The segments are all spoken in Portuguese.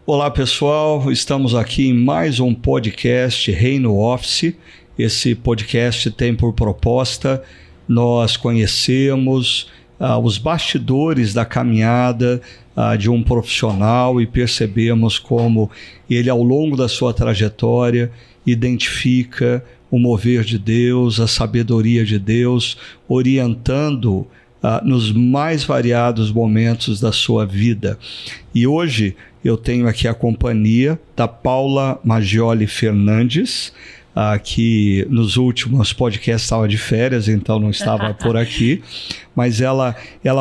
Olá pessoal, estamos aqui em mais um podcast Reino Office. Esse podcast tem por proposta nós conhecermos os bastidores da caminhada de um profissional e percebemos como ele, ao longo da sua trajetória, identifica o mover de Deus, a sabedoria de Deus, orientando nos mais variados momentos da sua vida. E hoje eu tenho aqui a companhia da Paula Maggioli Fernandes, que nos últimos podcasts estava de férias, então não estava por aqui, mas ela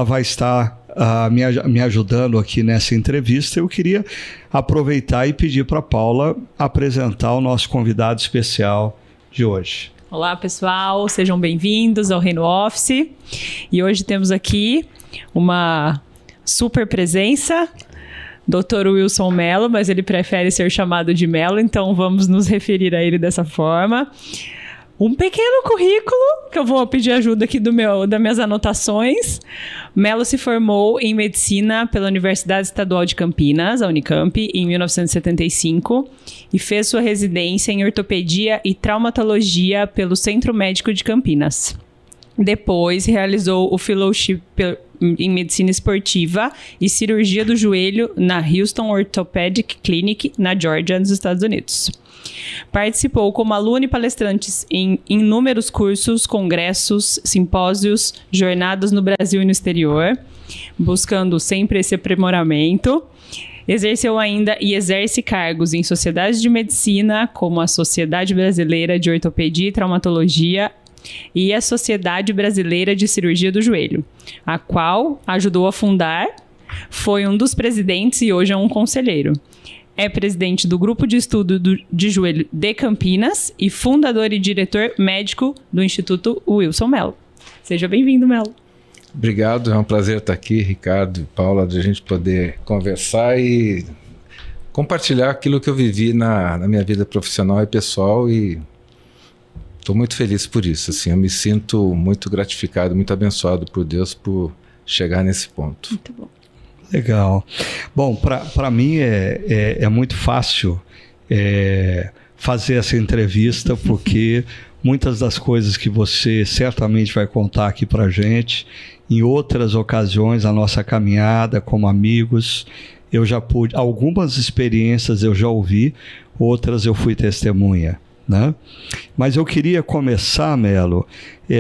vai estar me ajudando aqui nessa entrevista. Eu queria aproveitar e pedir para a Paula apresentar o nosso convidado especial de hoje. Olá pessoal, sejam bem-vindos ao Reino Office. E hoje temos aqui uma super presença, Dr. Wilson Mello, mas ele prefere ser chamado de Mello, então vamos nos referir a ele dessa forma. Um pequeno currículo, que eu vou pedir ajuda aqui das minhas anotações. Mello se formou em Medicina pela Universidade Estadual de Campinas, a Unicamp, em 1975 e fez sua residência em Ortopedia e Traumatologia pelo Centro Médico de Campinas. Depois realizou o Fellowship em Medicina Esportiva e Cirurgia do Joelho na Houston Orthopedic Clinic, na Geórgia, nos Estados Unidos. Participou como aluno e palestrante em inúmeros cursos, congressos, simpósios, jornadas no Brasil e no exterior, buscando sempre esse aprimoramento. Exerceu ainda e exerce cargos em sociedades de medicina, como a Sociedade Brasileira de Ortopedia e Traumatologia e a Sociedade Brasileira de Cirurgia do Joelho, a qual ajudou a fundar, foi um dos presidentes e hoje é um conselheiro. É presidente do Grupo de Estudo de Joelho de Campinas e fundador e diretor médico do Instituto Wilson Mello. Seja bem-vindo, Mello. Obrigado, é um prazer estar aqui, Ricardo e Paula, de a gente poder conversar e compartilhar aquilo que eu vivi na minha vida profissional e pessoal, e estou muito feliz por isso. Assim, eu me sinto muito gratificado, muito abençoado por Deus por chegar nesse ponto. Muito bom. Legal. Bom, para mim é muito fácil fazer essa entrevista, porque muitas das coisas que você certamente vai contar aqui para a gente, em outras ocasiões, a nossa caminhada como amigos, eu já pude, algumas experiências eu já ouvi, outras eu fui testemunha, né? Mas eu queria começar, Mello,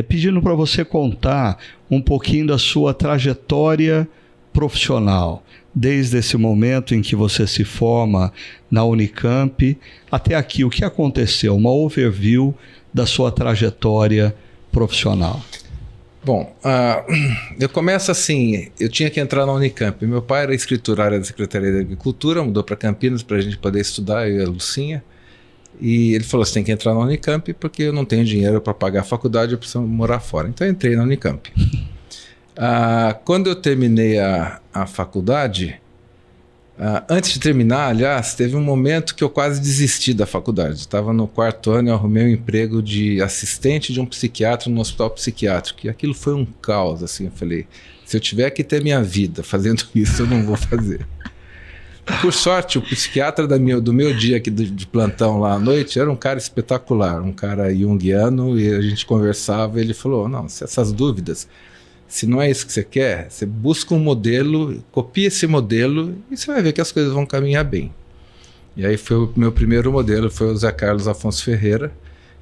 pedindo para você contar um pouquinho da sua trajetória profissional, desde esse momento em que você se forma na Unicamp até aqui, o que aconteceu, uma overview da sua trajetória profissional. Bom, eu começo assim, eu tinha que entrar na Unicamp, meu pai era escriturário da Secretaria da Agricultura, mudou para Campinas para a gente poder estudar, eu e a Lucinha, e ele falou, você tem que entrar na Unicamp porque eu não tenho dinheiro para pagar a faculdade, eu preciso morar fora, então eu entrei na Unicamp. Quando eu terminei a faculdade, antes de terminar, aliás, teve um momento que eu quase desisti da faculdade. Estava no 4º ano e eu arrumei um emprego de assistente de um psiquiatra no hospital psiquiátrico. E aquilo foi um caos, assim. Eu falei, se eu tiver que ter minha vida fazendo isso, eu não vou fazer. Por sorte, o psiquiatra do meu dia aqui de plantão lá à noite era um cara espetacular, um cara junguiano, e a gente conversava e ele falou, não, se essas dúvidas... Se não é isso que você quer, você busca um modelo, copia esse modelo e você vai ver que as coisas vão caminhar bem. E aí foi o meu primeiro modelo, foi o Zé Carlos Afonso Ferreira.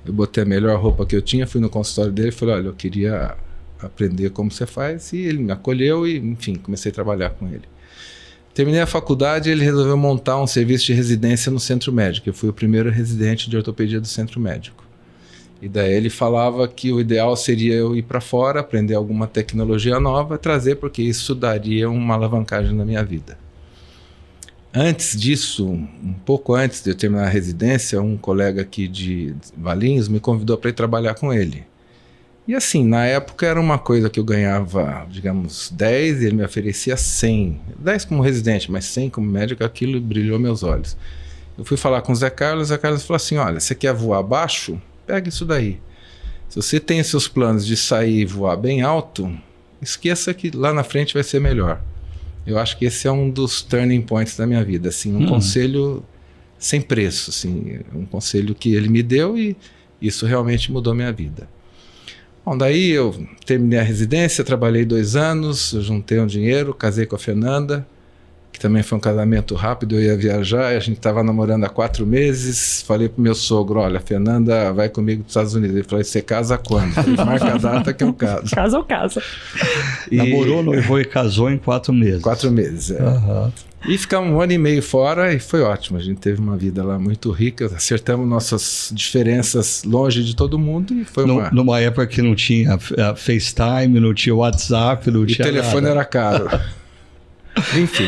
Eu botei a melhor roupa que eu tinha, fui no consultório dele e falei, olha, eu queria aprender como você faz. E ele me acolheu e, enfim, comecei a trabalhar com ele. Terminei a faculdade e ele resolveu montar um serviço de residência no Centro Médico. Eu fui o primeiro residente de ortopedia do Centro Médico. E daí ele falava que o ideal seria eu ir para fora, aprender alguma tecnologia nova, trazer, porque isso daria uma alavancagem na minha vida. Antes disso, um pouco antes de eu terminar a residência, um colega aqui de Valinhos me convidou para ir trabalhar com ele. E assim, na época era uma coisa que eu ganhava, digamos, 10 e ele me oferecia 100. 10 como residente, mas 100 como médico, aquilo brilhou meus olhos. Eu fui falar com o Zé Carlos falou assim, olha, você quer voar baixo? Pega isso daí. Se você tem seus planos de sair e voar bem alto, esqueça que lá na frente vai ser melhor. Eu acho que esse é um dos turning points da minha vida, assim, um conselho sem preço, assim, um conselho que ele me deu e isso realmente mudou minha vida. Bom, daí eu terminei a residência, trabalhei 2 anos, eu juntei um dinheiro, casei com a Fernanda, que também foi um casamento rápido, eu ia viajar, a gente estava namorando há 4 meses, falei pro meu sogro, olha, a Fernanda vai comigo para os Estados Unidos. Ele falou, você casa quando? Falei, marca a data que eu caso. Casa ou casa? Namorou, noivou e casou em 4 meses. 4 meses, é. Uhum. E ficamos 1 ano e meio fora e foi ótimo. A gente teve uma vida lá muito rica, acertamos nossas diferenças longe de todo mundo e foi numa época que não tinha FaceTime, não tinha WhatsApp, não tinha nada. O telefone era caro. Enfim.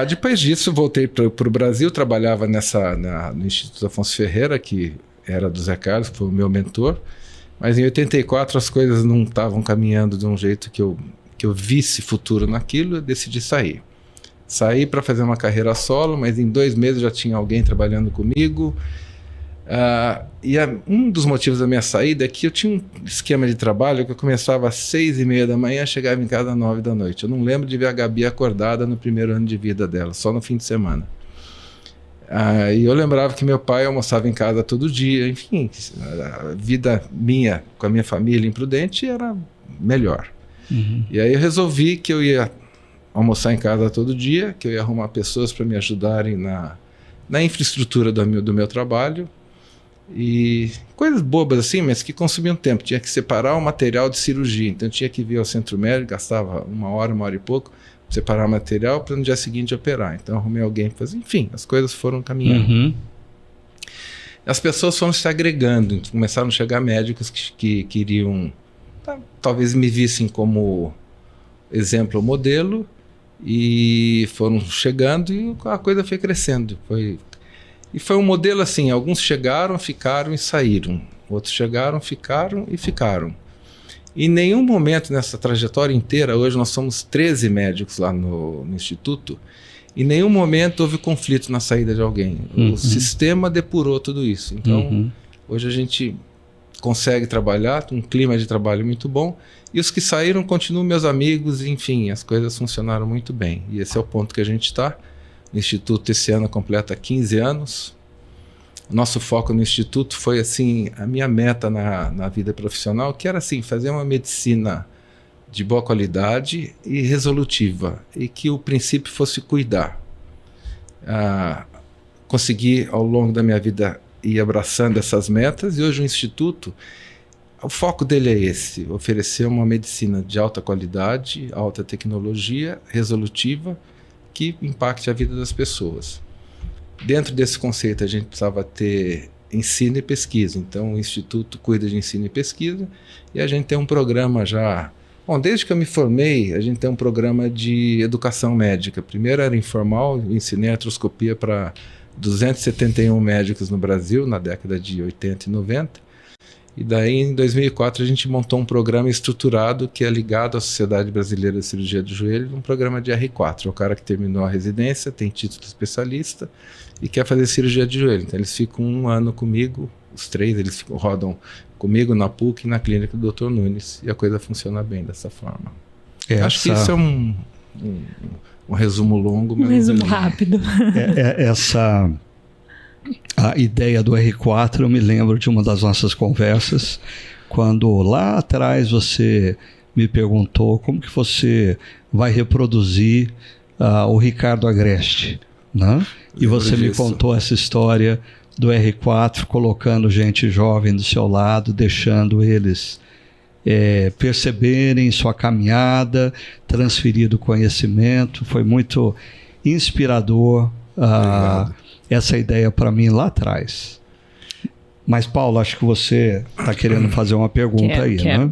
Depois disso, voltei para o Brasil, trabalhava no Instituto Afonso Ferreira, que era do Zé Carlos, que foi o meu mentor. Mas em 84 as coisas não estavam caminhando de um jeito que eu visse futuro naquilo, eu decidi sair. Saí para fazer uma carreira solo, mas em 2 meses já tinha alguém trabalhando comigo. Um dos motivos da minha saída é que eu tinha um esquema de trabalho que eu começava às 6h30 da manhã, chegava em casa às 9 da noite. Eu não lembro de ver a Gabi acordada no primeiro ano de vida dela, só no fim de semana. E eu lembrava que meu pai almoçava em casa todo dia, enfim, a vida minha com a minha família imprudente era melhor. Uhum. E aí eu resolvi que eu ia almoçar em casa todo dia, que eu ia arrumar pessoas para me ajudarem na infraestrutura do meu trabalho. E coisas bobas assim, mas que consumiam tempo. Tinha que separar o material de cirurgia, então tinha que vir ao centro médico, gastava 1 hora e pouco, separar o material para no dia seguinte operar. Então arrumei alguém para fazer. Enfim, as coisas foram caminhando. Uhum. As pessoas foram se agregando, então começaram a chegar médicos que queriam, talvez me vissem como exemplo ou modelo, e foram chegando e a coisa foi crescendo. E foi um modelo assim, alguns chegaram, ficaram e saíram. Outros chegaram, ficaram e ficaram. Em nenhum momento nessa trajetória inteira, hoje nós somos 13 médicos lá no Instituto, em nenhum momento houve conflito na saída de alguém. O sistema depurou tudo isso. Então, hoje a gente consegue trabalhar, um clima de trabalho muito bom, e os que saíram continuam meus amigos, enfim, as coisas funcionaram muito bem. E esse é o ponto que a gente está. O Instituto esse ano completa 15 anos. O nosso foco no Instituto foi assim, a minha meta na vida profissional, que era assim, fazer uma medicina de boa qualidade e resolutiva, e que o princípio fosse cuidar. Consegui ao longo da minha vida ir abraçando essas metas, e hoje o Instituto, o foco dele é esse, oferecer uma medicina de alta qualidade, alta tecnologia, resolutiva, que impacte a vida das pessoas. Dentro desse conceito, a gente precisava ter ensino e pesquisa. Então, o Instituto cuida de ensino e pesquisa, e a gente tem um programa já... Bom, desde que eu me formei, a gente tem um programa de educação médica. Primeiro era informal, eu ensinei artroscopia para 271 médicos no Brasil, na década de 80 e 90. E daí, em 2004, a gente montou um programa estruturado que é ligado à Sociedade Brasileira de Cirurgia do Joelho, um programa de R4. É o cara que terminou a residência, tem título de especialista e quer fazer cirurgia de joelho. Então, eles ficam 1 ano comigo, os 3, eles rodam comigo na PUC e na clínica do Dr. Nunes, e a coisa funciona bem dessa forma. Acho que isso é um resumo longo. Um resumo rápido. A ideia do R4, eu me lembro de uma das nossas conversas, quando lá atrás você me perguntou como que você vai reproduzir o Ricardo Agreste, né? E você me contou essa história do R4, colocando gente jovem do seu lado, deixando eles perceberem sua caminhada, transferir do conhecimento. Foi muito inspirador essa ideia para mim lá atrás. Mas, Paulo, acho que você está querendo fazer uma pergunta né?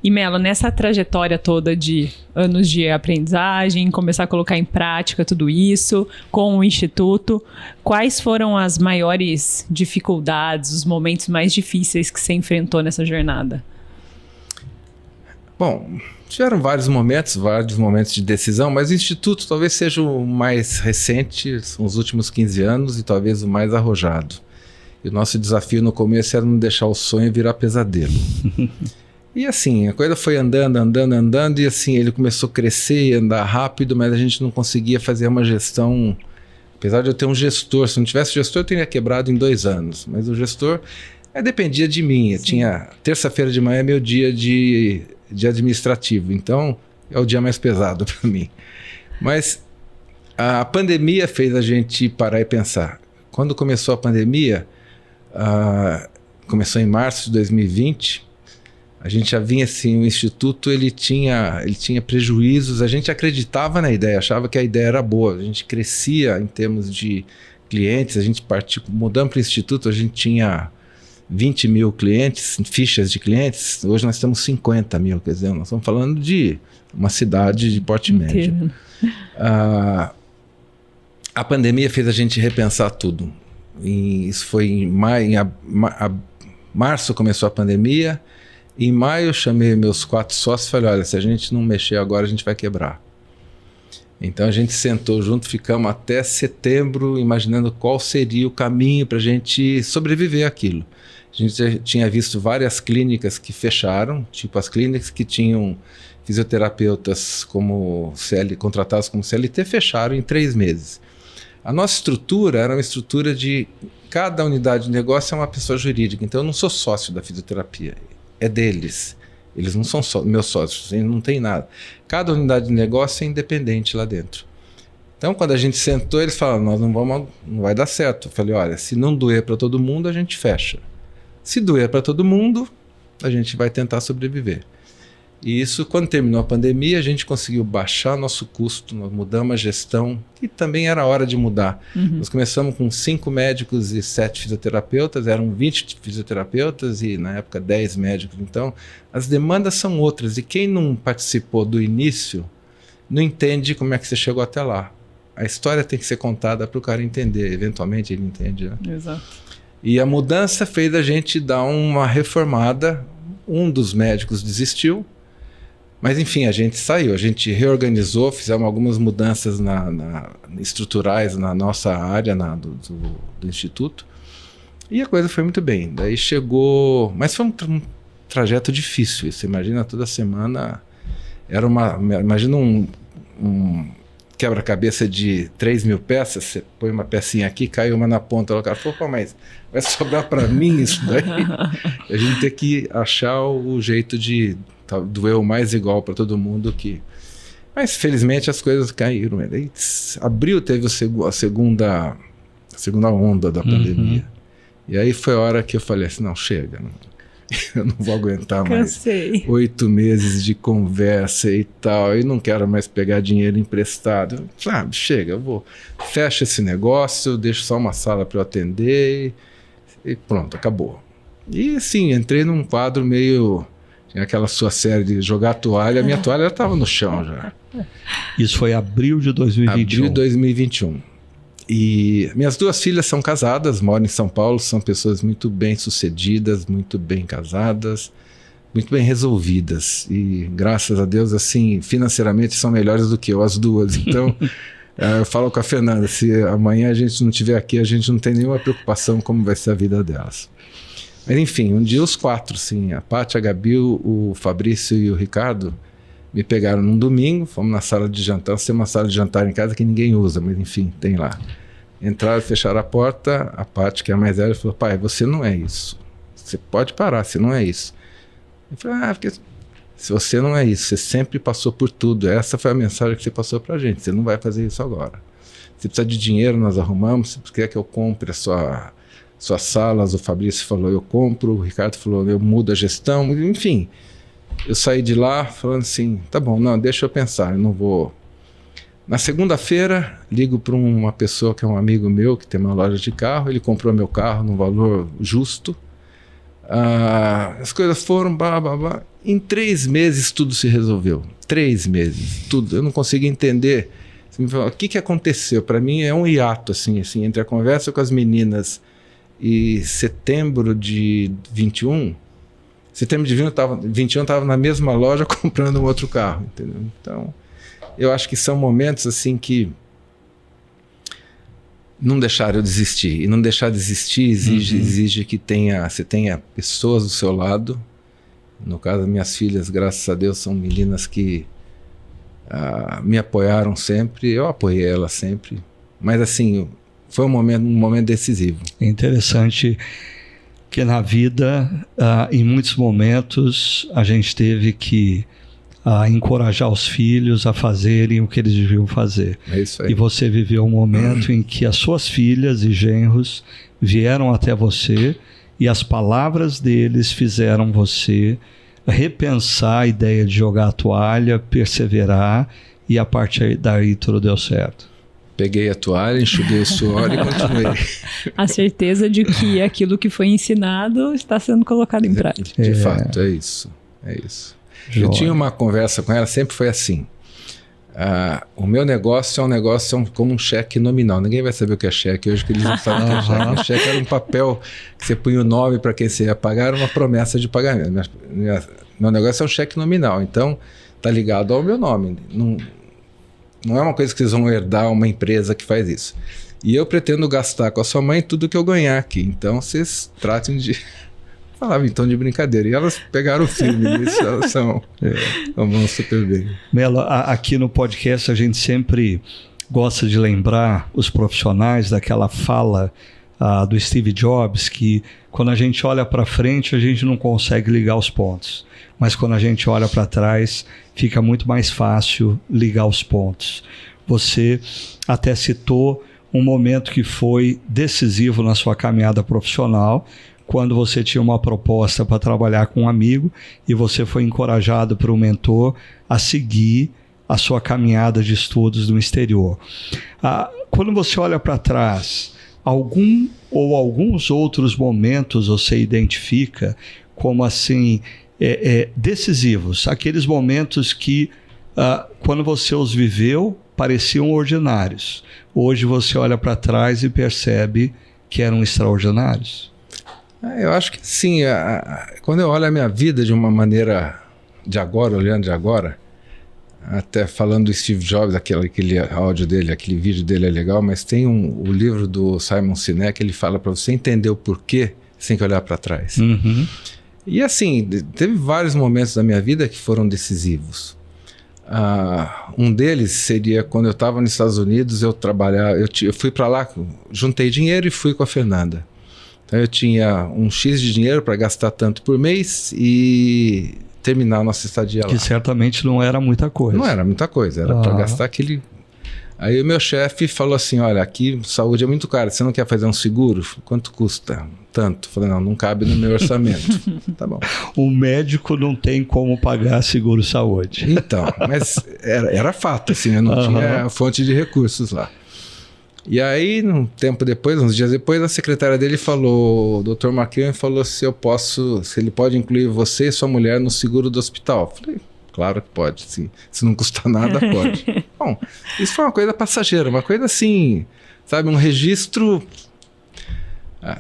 E, Melo, nessa trajetória toda de anos de aprendizagem, começar a colocar em prática tudo isso com o Instituto, quais foram as maiores dificuldades, os momentos mais difíceis que você enfrentou nessa jornada? Bom, tiveram vários momentos de decisão, mas o Instituto talvez seja o mais recente, são os últimos 15 anos, e talvez o mais arrojado. E o nosso desafio no começo era não deixar o sonho virar pesadelo. E assim, a coisa foi andando, e assim, ele começou a crescer e andar rápido, mas a gente não conseguia fazer uma gestão. Apesar de eu ter um gestor, se não tivesse gestor, eu teria quebrado em 2 anos. Mas o gestor dependia de mim. Eu tinha terça-feira de manhã, meu dia de administrativo. Então, é o dia mais pesado para mim. Mas a pandemia fez a gente parar e pensar. Quando começou a pandemia, começou em março de 2020, a gente já vinha assim, o Instituto ele tinha prejuízos, a gente acreditava na ideia, achava que a ideia era boa, a gente crescia em termos de clientes, a gente mudando para o Instituto, a gente tinha 20 mil clientes, fichas de clientes, hoje nós temos 50 mil, quer dizer, nós estamos falando de uma cidade de porte médio. A pandemia fez a gente repensar tudo. Isso foi em maio, março começou a pandemia. Em maio eu chamei meus 4 sócios e falei, olha, se a gente não mexer agora a gente vai quebrar. Então a gente sentou junto, ficamos até setembro imaginando qual seria o caminho para a gente sobreviver àquilo. A gente já tinha visto várias clínicas que fecharam, tipo as clínicas que tinham fisioterapeutas contratados como CLT, fecharam em 3 meses. A nossa estrutura era uma estrutura de cada unidade de negócio é uma pessoa jurídica, então eu não sou sócio da fisioterapia. É deles. Eles não são meus sócios, eles não tem nada. Cada unidade de negócio é independente lá dentro. Então, quando a gente sentou, eles falaram, não vai dar certo. Eu falei, olha, se não doer para todo mundo, a gente fecha. Se doer para todo mundo, a gente vai tentar sobreviver. E isso, quando terminou a pandemia, a gente conseguiu baixar nosso custo, nós mudamos a gestão, e também era hora de mudar. Nós começamos com 5 médicos e 7 fisioterapeutas, eram 20 fisioterapeutas e, na época, 10 médicos. Então, as demandas são outras, e quem não participou do início não entende como é que você chegou até lá. A história tem que ser contada para o cara entender, eventualmente ele entende, né? Exato. E a mudança fez a gente dar uma reformada, um dos médicos desistiu, mas enfim, a gente saiu, a gente reorganizou, fizemos algumas mudanças estruturais na nossa área do Instituto, e a coisa foi muito bem. Daí chegou, mas foi um trajeto difícil, você imagina toda semana, imagina um quebra-cabeça de 3.000 peças, você põe uma pecinha aqui, cai uma na ponta, o cara falou, pô, mas vai sobrar para mim isso daí? A gente tem que achar o jeito de doer o mais igual para todo mundo Mas felizmente as coisas caíram. Aí, abril teve a segunda onda da pandemia. E aí foi a hora que eu falei assim, não, chega, eu não vou aguentar Cansei. mais 8 meses de conversa e tal, e não quero mais pegar dinheiro emprestado. Chega, fecha esse negócio, deixo só uma sala para eu atender e pronto, acabou. E assim, entrei num quadro meio... Aquela sua série de jogar a toalha, a minha toalha estava no chão já. Isso foi abril de 2021. Abril de 2021. E minhas 2 filhas são casadas, moram em São Paulo, são pessoas muito bem sucedidas, muito bem casadas, muito bem resolvidas. E graças a Deus, assim, financeiramente são melhores do que eu, as 2. Então, eu falo com a Fernanda, se amanhã a gente não estiver aqui, a gente não tem nenhuma preocupação como vai ser a vida delas. Mas enfim, um dia os 4, sim, a Paty, a Gabi, o Fabrício e o Ricardo me pegaram num domingo, fomos na sala de jantar, nós temos uma sala de jantar em casa que ninguém usa, mas enfim, tem lá. Entraram, fecharam a porta, a Paty, que é a mais velha, falou, pai, você não é isso, você pode parar, você não é isso. Eu falei, porque se você não é isso, você sempre passou por tudo, essa foi a mensagem que você passou pra gente, você não vai fazer isso agora. Você precisa de dinheiro, nós arrumamos, você quer que eu compre suas salas, o Fabrício falou, eu compro, o Ricardo falou, eu mudo a gestão, enfim. Eu saí de lá falando assim, tá bom, não, deixa eu pensar, eu não vou... Na segunda-feira, ligo para uma pessoa que é um amigo meu, que tem uma loja de carro, ele comprou meu carro num valor justo, as coisas foram, em 3 meses tudo se resolveu, 3 meses, tudo, eu não consegui entender, o que aconteceu, para mim é um hiato, assim, entre a conversa com as meninas e setembro de 21, setembro de 21 eu estava na mesma loja comprando um outro carro, entendeu? Então, eu acho que são momentos assim que não deixaram eu desistir. E não deixar de desistir exige que você tenha pessoas do seu lado No caso, minhas filhas, graças a Deus, são meninas que me apoiaram sempre, eu apoiei elas sempre. Mas assim, foi um momento decisivo. É interessante que na vida, em muitos momentos, a gente teve que encorajar os filhos a fazerem o que eles deviam fazer. É isso aí. E você viveu um momento em que as suas filhas e genros vieram até você e as palavras deles fizeram você repensar a ideia de jogar a toalha, perseverar, e a partir daí tudo deu certo. Peguei a toalha, enxuguei o suor e continuei. A certeza de que aquilo que foi ensinado está sendo colocado em prática. De fato, é isso. É isso. Eu tinha uma conversa com ela, sempre foi assim. O meu negócio como um cheque nominal. Ninguém vai saber o que é cheque hoje, que eles não sabem o que é cheque. O cheque era um papel que você punha o nome para quem você ia pagar, era uma promessa de pagamento. Meu negócio é um cheque nominal, então está ligado ao meu nome. Não é uma coisa que vocês vão herdar uma empresa que faz isso. E eu pretendo gastar com a sua mãe tudo que eu ganhar aqui. Então vocês tratem de... Falava em tom de brincadeira. E elas pegaram o filme nisso, elas vão super bem. Melo, aqui no podcast a gente sempre gosta de lembrar os profissionais daquela fala do Steve Jobs, que quando a gente olha para frente a gente não consegue ligar os pontos. Mas quando a gente olha para trás fica muito mais fácil ligar os pontos. Você até citou um momento que foi decisivo na sua caminhada profissional, quando você tinha uma proposta para trabalhar com um amigo e você foi encorajado por um mentor a seguir a sua caminhada de estudos no exterior. Quando você olha para trás, algum ou alguns outros momentos você identifica como assim decisivos, aqueles momentos que quando você os viveu pareciam ordinários. Hoje você olha para trás e percebe que eram extraordinários. Eu acho que sim, quando eu olho a minha vida de uma maneira de agora, olhando de agora, até falando do Steve Jobs, aquele áudio dele, aquele vídeo dele é legal, mas tem o livro do Simon Sinek, ele fala para você entender o porquê, você tem que olhar para trás. Uhum. E assim, teve vários momentos da minha vida que foram decisivos. Um deles seria quando eu estava nos Estados Unidos, eu fui para lá, juntei dinheiro e fui com a Fernanda. Então eu tinha um X de dinheiro para gastar tanto por mês e terminar a nossa estadia lá. Que certamente não era muita coisa. Não era muita coisa, era para gastar aquele... Aí o meu chefe falou assim, olha, aqui saúde é muito caro, você não quer fazer um seguro? Quanto custa? Tanto. Falei, não cabe no meu orçamento. Tá bom. O médico não tem como pagar seguro-saúde. Então, mas era fato, assim, eu não tinha fonte de recursos lá. E aí, uns dias depois, a secretária dele falou, o Dr. McKeown falou se ele pode incluir você e sua mulher no seguro do hospital. Falei, claro que pode, sim. Se não custar nada, pode. Bom, isso foi uma coisa passageira, uma coisa assim, sabe, um registro...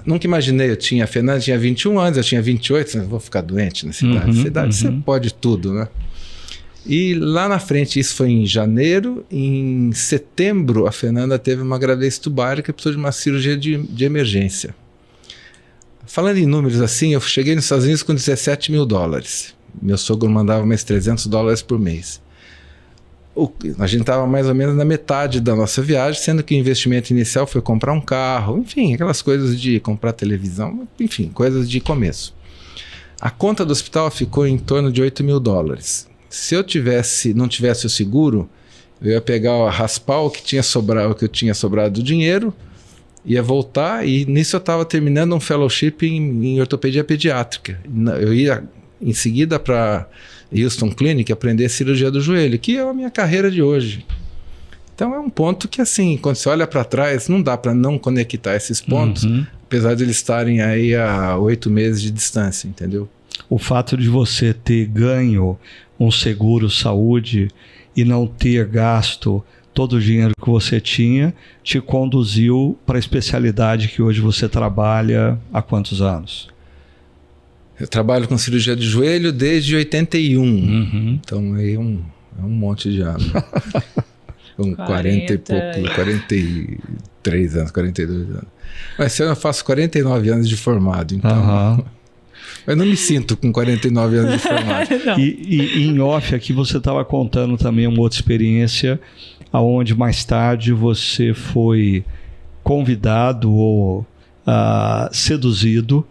nunca imaginei, a Fernanda tinha 21 anos, eu tinha 28, eu vou ficar doente nessa idade. Nessa idade você pode tudo, né? E lá na frente, isso foi em janeiro, em setembro a Fernanda teve uma gravidez tubárica e precisou de uma cirurgia de emergência. Falando em números assim, eu cheguei nos Estados Unidos com $17 mil. Meu sogro mandava mais $300 por mês. A gente estava mais ou menos na metade da nossa viagem, sendo que o investimento inicial foi comprar um carro, enfim, aquelas coisas de comprar televisão, enfim, coisas de começo. A conta do hospital ficou em torno de $8 mil. Se eu não tivesse o seguro, eu ia raspar o que eu tinha sobrado do dinheiro, ia voltar e nisso eu estava terminando um fellowship em ortopedia pediátrica. Eu ia em seguida para Houston Clinic aprender cirurgia do joelho, que é a minha carreira de hoje. Então é um ponto que assim, quando você olha para trás, não dá para não conectar esses pontos, apesar de eles estarem aí a 8 meses de distância, entendeu? O fato de você ter ganho um seguro saúde e não ter gasto todo o dinheiro que você tinha te conduziu para a especialidade que hoje você trabalha há quantos anos? Eu trabalho com cirurgia de joelho desde 81, então aí é um monte de anos. Com 40 e pouco, 43 anos, 42 anos. Mas eu faço 49 anos de formado, então... Mas não me sinto com 49 anos de formado. E em off aqui você estava contando também uma outra experiência onde mais tarde você foi convidado ou seduzido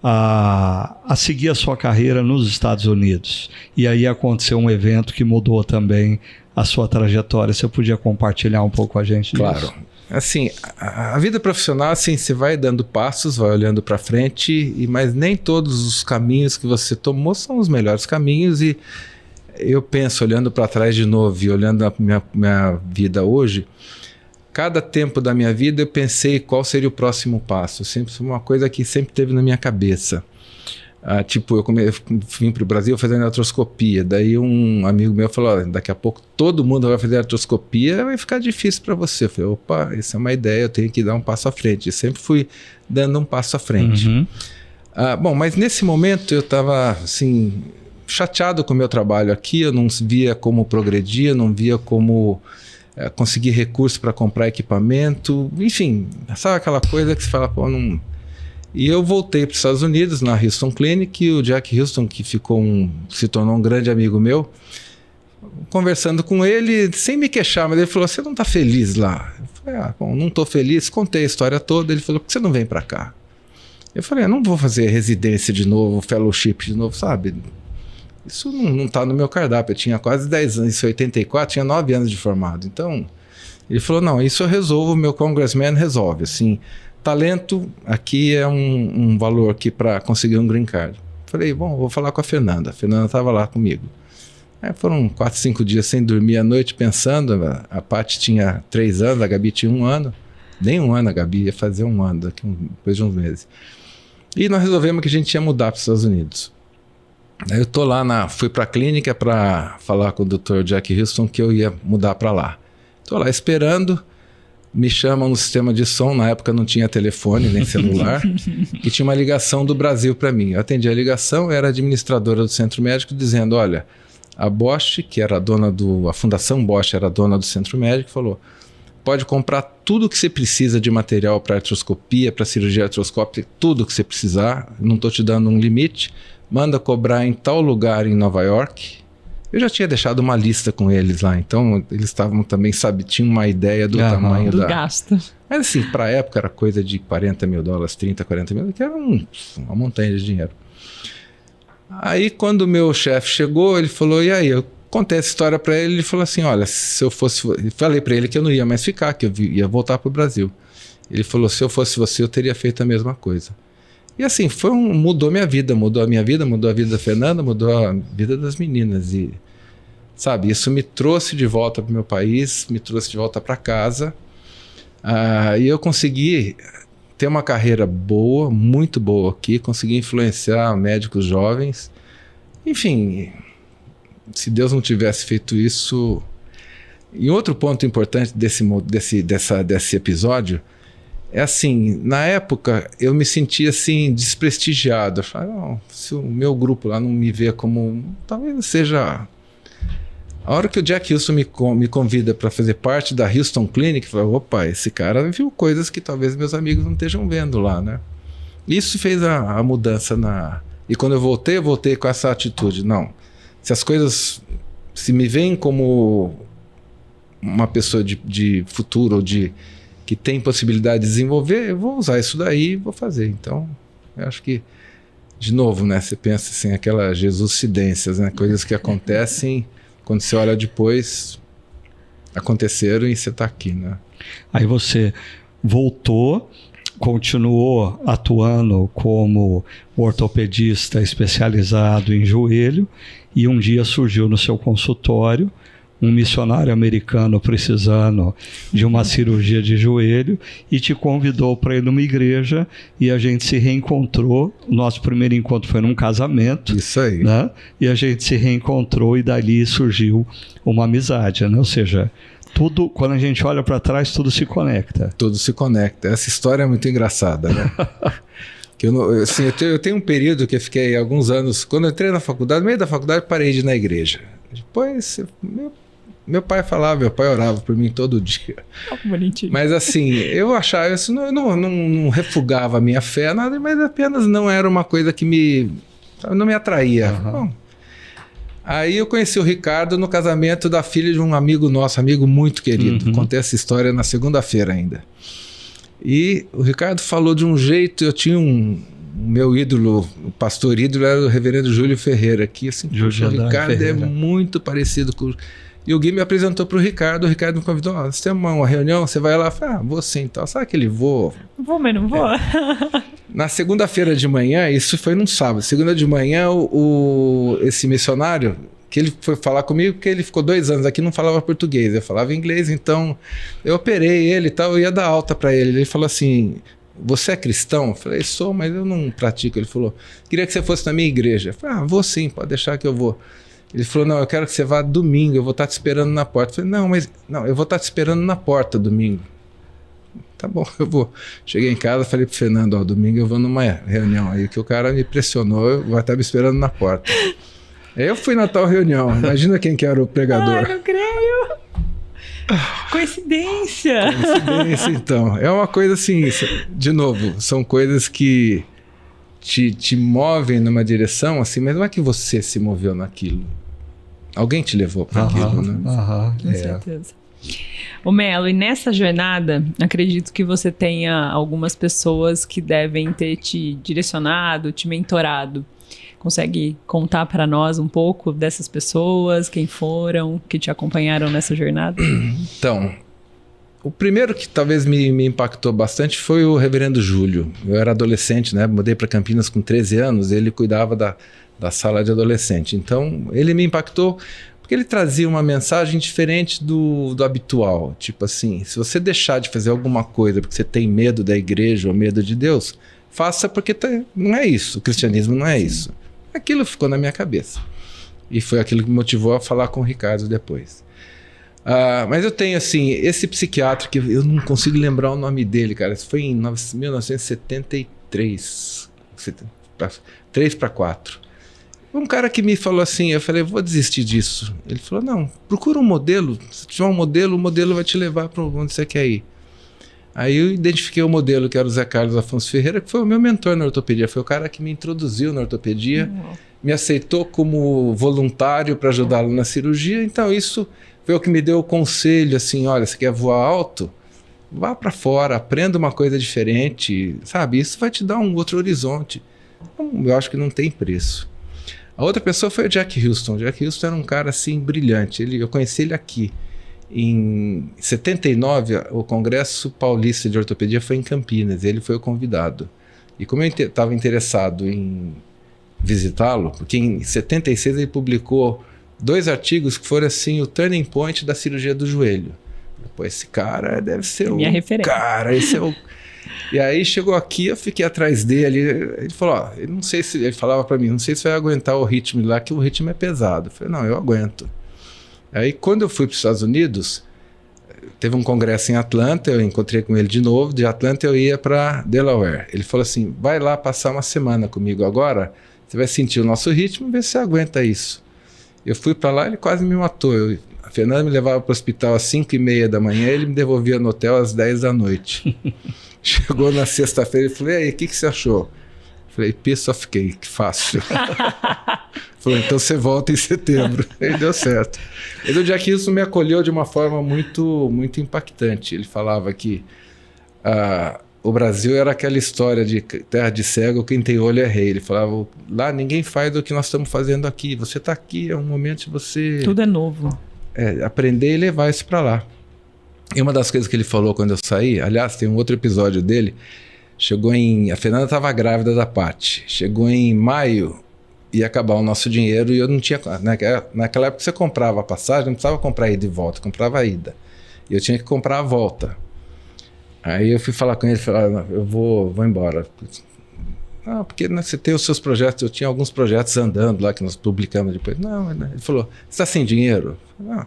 a seguir a sua carreira nos Estados Unidos. E aí aconteceu um evento que mudou também a sua trajetória. Você podia compartilhar um pouco com a gente disso? Claro. Assim, a vida profissional, assim, você vai dando passos, vai olhando para frente, mas nem todos os caminhos que você tomou são os melhores caminhos. E eu penso, olhando para trás de novo e olhando a minha vida hoje, cada tempo da minha vida eu pensei qual seria o próximo passo. Sempre foi uma coisa que sempre teve na minha cabeça. Tipo, eu vim para o Brasil fazendo artroscopia. Daí um amigo meu falou, daqui a pouco todo mundo vai fazer artroscopia, vai ficar difícil para você. Eu falei, opa, essa é uma ideia, eu tenho que dar um passo à frente. Eu sempre fui dando um passo à frente. Uhum. Bom, mas nesse momento eu estava assim, chateado com o meu trabalho aqui, eu não via como progredir, eu não via como conseguir recursos para comprar equipamento, enfim, sabe aquela coisa que você fala, pô, não... E eu voltei para os Estados Unidos, na Houston Clinic, e o Jack Houston, que se tornou um grande amigo meu, conversando com ele, sem me queixar, mas ele falou, você não está feliz lá? Eu falei, bom, não estou feliz, contei a história toda, ele falou, por que você não vem para cá? Eu falei, não vou fazer residência de novo, fellowship de novo, sabe? Isso não está no meu cardápio, eu tinha quase 10 anos, em 84, tinha 9 anos de formado, então... Ele falou, não, isso eu resolvo, o meu congressman resolve, assim... Talento aqui é um valor aqui para conseguir um green card. Falei, bom, vou falar com a Fernanda. A Fernanda estava lá comigo. Aí foram 4, 5 dias sem dormir à noite pensando. A Paty tinha 3 anos, a Gabi tinha 1 ano. Nem 1 ano a Gabi, ia fazer 1 ano depois de uns meses. E nós resolvemos que a gente ia mudar para os Estados Unidos. Aí eu tô lá, fui para a clínica para falar com o Dr. Jack Houston que eu ia mudar para lá. Estou lá esperando. Me chamam no sistema de som, na época não tinha telefone nem celular, e tinha uma ligação do Brasil para mim. Eu atendi a ligação, era a administradora do centro médico dizendo, olha, a Bosch, que era a Fundação Bosch era a dona do centro médico, falou, pode comprar tudo que você precisa de material para artroscopia, para cirurgia artroscópica, tudo que você precisar, não estou te dando um limite, manda cobrar em tal lugar em Nova York. Eu já tinha deixado uma lista com eles lá, então eles estavam também, tinham uma ideia do tamanho do gasto. Mas assim, para a época era coisa de $40 mil, 30, 40 mil, que era uma montanha de dinheiro. Aí quando o meu chefe chegou, ele falou, e aí? Eu contei essa história para ele, ele falou assim, olha, se eu fosse... Falei para ele que eu não ia mais ficar, que eu ia voltar para o Brasil. Ele falou, se eu fosse você, eu teria feito a mesma coisa. E assim, mudou minha vida, mudou a minha vida, mudou a vida da Fernanda, mudou a vida das meninas. E, sabe, isso me trouxe de volta para o meu país, me trouxe de volta para casa. E eu consegui ter uma carreira boa, muito boa aqui, consegui influenciar médicos jovens. Enfim, se Deus não tivesse feito isso... E outro ponto importante desse episódio... É assim, na época eu me sentia assim desprestigiado. Eu falei, não, se o meu grupo lá não me vê como... Talvez seja... A hora que o Jack Houston me convida para fazer parte da Houston Clinic, eu falei, opa, esse cara viu coisas que talvez meus amigos não estejam vendo lá, né? Isso fez a mudança E quando eu voltei com essa atitude. Não, se as coisas... Se me veem como uma pessoa de futuro ou que tem possibilidade de desenvolver, eu vou usar isso daí e vou fazer. Então, eu acho que, de novo, né, você pensa assim, aquelas Jesuscidências, né, coisas que acontecem, quando você olha depois, aconteceram e você está aqui, né? Aí você voltou, continuou atuando como ortopedista especializado em joelho, e um dia surgiu no seu consultório um missionário americano precisando de uma cirurgia de joelho e te convidou para ir numa igreja, e a gente se reencontrou. Nosso primeiro encontro foi num casamento. Isso aí. Né? E a gente se reencontrou e dali surgiu uma amizade, né? Ou seja, tudo, quando a gente olha para trás, tudo se conecta. Tudo se conecta. Essa história é muito engraçada, né? Eu tenho um período que eu fiquei alguns anos, quando eu entrei na faculdade, no meio da faculdade, parei de ir na igreja. Depois, Meu pai orava por mim todo dia. Bonitinho. Mas assim, eu achava isso, não refugava a minha fé, nada, mas apenas não era uma coisa que não me atraía. Bom, aí eu conheci o Ricardo no casamento da filha de um amigo nosso, amigo muito querido. Contei essa história na segunda-feira ainda. E o Ricardo falou de um jeito, eu tinha o meu ídolo, o pastor ídolo era o reverendo Júlio Ferreira, que assim, o Ricardo Ferreira. É muito parecido com... E o Gui me apresentou para o Ricardo me convidou, você tem uma reunião, você vai lá? Eu falei, vou sim, então. Sabe aquele vou? Vou, mas não vou. Na segunda-feira de manhã, isso foi num sábado, segunda de manhã, esse missionário, que ele foi falar comigo, porque ele ficou 2 anos aqui, não falava português, eu falava inglês, então eu operei ele e tal, eu ia dar alta para ele. Ele falou assim, você é cristão? Eu falei, sou, mas eu não pratico. Ele falou, queria que você fosse na minha igreja. Eu falei, vou sim, pode deixar que eu vou. Ele falou, não, eu quero que você vá domingo, eu vou estar te esperando na porta. Eu falei, não, eu vou estar te esperando na porta domingo. Tá bom, eu vou. Cheguei em casa, falei pro Fernando, domingo eu vou numa reunião aí, que o cara me pressionou, eu vou estar me esperando na porta. Aí eu fui na tal reunião, imagina quem que era o pregador. Ai, não creio. Coincidência, então. É uma coisa assim, de novo, são coisas que te movem numa direção, assim, mas não é que você se moveu naquilo. Alguém te levou para aquilo, né? Com certeza. Ô Melo, e nessa jornada, acredito que você tenha algumas pessoas que devem ter te direcionado, te mentorado. Consegue contar para nós um pouco dessas pessoas, quem foram, que te acompanharam nessa jornada? Então, o primeiro que talvez me impactou bastante foi o reverendo Júlio. Eu era adolescente, né? Mudei para Campinas com 13 anos, ele cuidava da sala de adolescente. Então, ele me impactou porque ele trazia uma mensagem diferente do habitual. Tipo assim, se você deixar de fazer alguma coisa porque você tem medo da igreja ou medo de Deus, faça porque não é isso. O cristianismo não é isso. Aquilo ficou na minha cabeça. E foi aquilo que me motivou a falar com o Ricardo depois. Mas eu tenho, assim, esse psiquiatra que eu não consigo lembrar o nome dele, cara. Isso foi em 1973. 3 para 4. Um cara que me falou assim, eu falei, vou desistir disso. Ele falou, não, procura um modelo. Se tiver um modelo, o modelo vai te levar para onde você quer ir. Aí eu identifiquei o modelo, que era o Zé Carlos Afonso Ferreira, que foi o meu mentor na ortopedia. Foi o cara que me introduziu na ortopedia, me aceitou como voluntário para ajudá-lo na cirurgia. Então isso foi o que me deu o conselho, assim, olha, você quer voar alto? Vá para fora, aprenda uma coisa diferente, sabe? Isso vai te dar um outro horizonte. Então, eu acho que não tem preço. A outra pessoa foi o Jack Houston. O Jack Houston era um cara, assim, brilhante. Eu conheci ele aqui. Em 79, o Congresso Paulista de Ortopedia foi em Campinas. Ele foi o convidado. E como eu estava interessado em visitá-lo, porque em 76 ele publicou 2 artigos que foram assim o turning point da cirurgia do joelho. Pô, esse cara deve ser minha referência. Cara, esse é o... E aí chegou aqui, eu fiquei atrás dele, ele falou, eu não sei se... Ele falava para mim, não sei se vai aguentar o ritmo lá, que o ritmo é pesado. Eu falei, não, eu aguento. Aí quando eu fui para os Estados Unidos, teve um congresso em Atlanta, eu encontrei com ele de novo, de Atlanta eu ia para Delaware. Ele falou assim, vai lá passar uma semana comigo agora, você vai sentir o nosso ritmo e ver se você aguenta isso. Eu fui para lá, ele quase me matou. A Fernanda me levava para o hospital às 5h30 da manhã, ele me devolvia no hotel às 10 da noite. Chegou na sexta-feira e falei, e aí, o que você achou? Falei, piece of cake, fácil. Falou, então você volta em setembro. Aí deu certo. E o Jack Houston me acolheu de uma forma muito, muito impactante. Ele falava que o Brasil era aquela história de terra de cego, quem tem olho é rei. Ele falava, lá ninguém faz o que nós estamos fazendo aqui. Você está aqui, é um momento de você... Tudo é novo. Aprender e levar isso para lá. E uma das coisas que ele falou quando eu saí, aliás, tem um outro episódio dele, a Fernanda estava grávida da Paty. Chegou em maio, ia acabar o nosso dinheiro e eu não tinha... Naquela época você comprava a passagem, não precisava comprar a ida e volta, comprava a ida. E eu tinha que comprar a volta. Aí eu fui falar com ele, falei, eu vou embora. Não, porque você tem os seus projetos, eu tinha alguns projetos andando lá que nós publicamos depois. Não, ele falou, você está sem dinheiro? Não,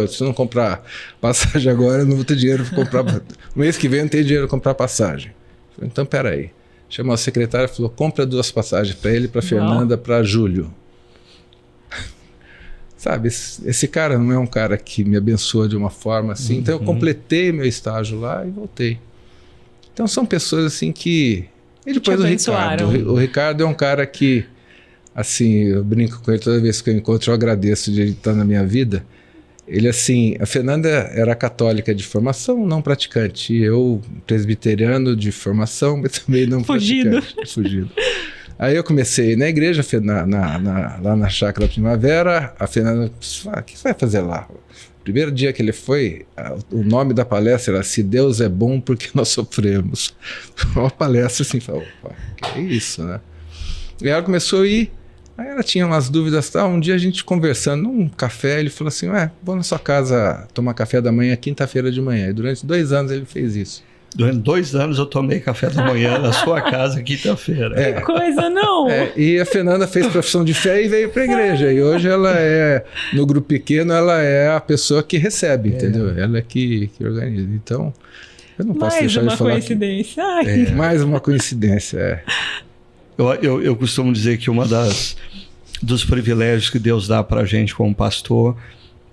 se eu não comprar passagem agora, eu não vou ter dinheiro para comprar... No mês que vem eu não tenho dinheiro para comprar passagem. Falei, então, peraí. Chamou a secretária e falou, compra 2 passagens para ele, para Fernanda, para Júlio. sabe, esse cara não é um cara que me abençoa de uma forma assim. Então eu completei meu estágio lá e voltei. Então são pessoas assim que... E depois o Ricardo é um cara que, assim, eu brinco com ele toda vez que eu encontro, eu agradeço de ele estar na minha vida. Ele, assim, a Fernanda era católica de formação, não praticante. Eu, presbiteriano de formação, mas também não praticante. Fugido. Aí eu comecei na igreja, lá na Chácara Primavera. A Fernanda disse, o que você vai fazer lá? Primeiro dia que ele foi, o nome da palestra era Se Deus é Bom Porque Nós Sofremos. Uma palestra assim, falou, que é isso, né? E ela começou a ir, aí ela tinha umas dúvidas, um dia a gente conversando num café, ele falou assim, vou na sua casa tomar café da manhã, quinta-feira de manhã. E durante 2 anos ele fez isso. Durante 2 anos eu tomei café da manhã na sua casa, quinta-feira. Que coisa, não! E a Fernanda fez profissão de fé e veio para a igreja. E hoje ela é, no grupo pequeno, ela é a pessoa que recebe, entendeu? Ela é que organiza. Então, eu não posso deixar de falar. Mais uma coincidência. Eu costumo dizer que dos privilégios que Deus dá para a gente como pastor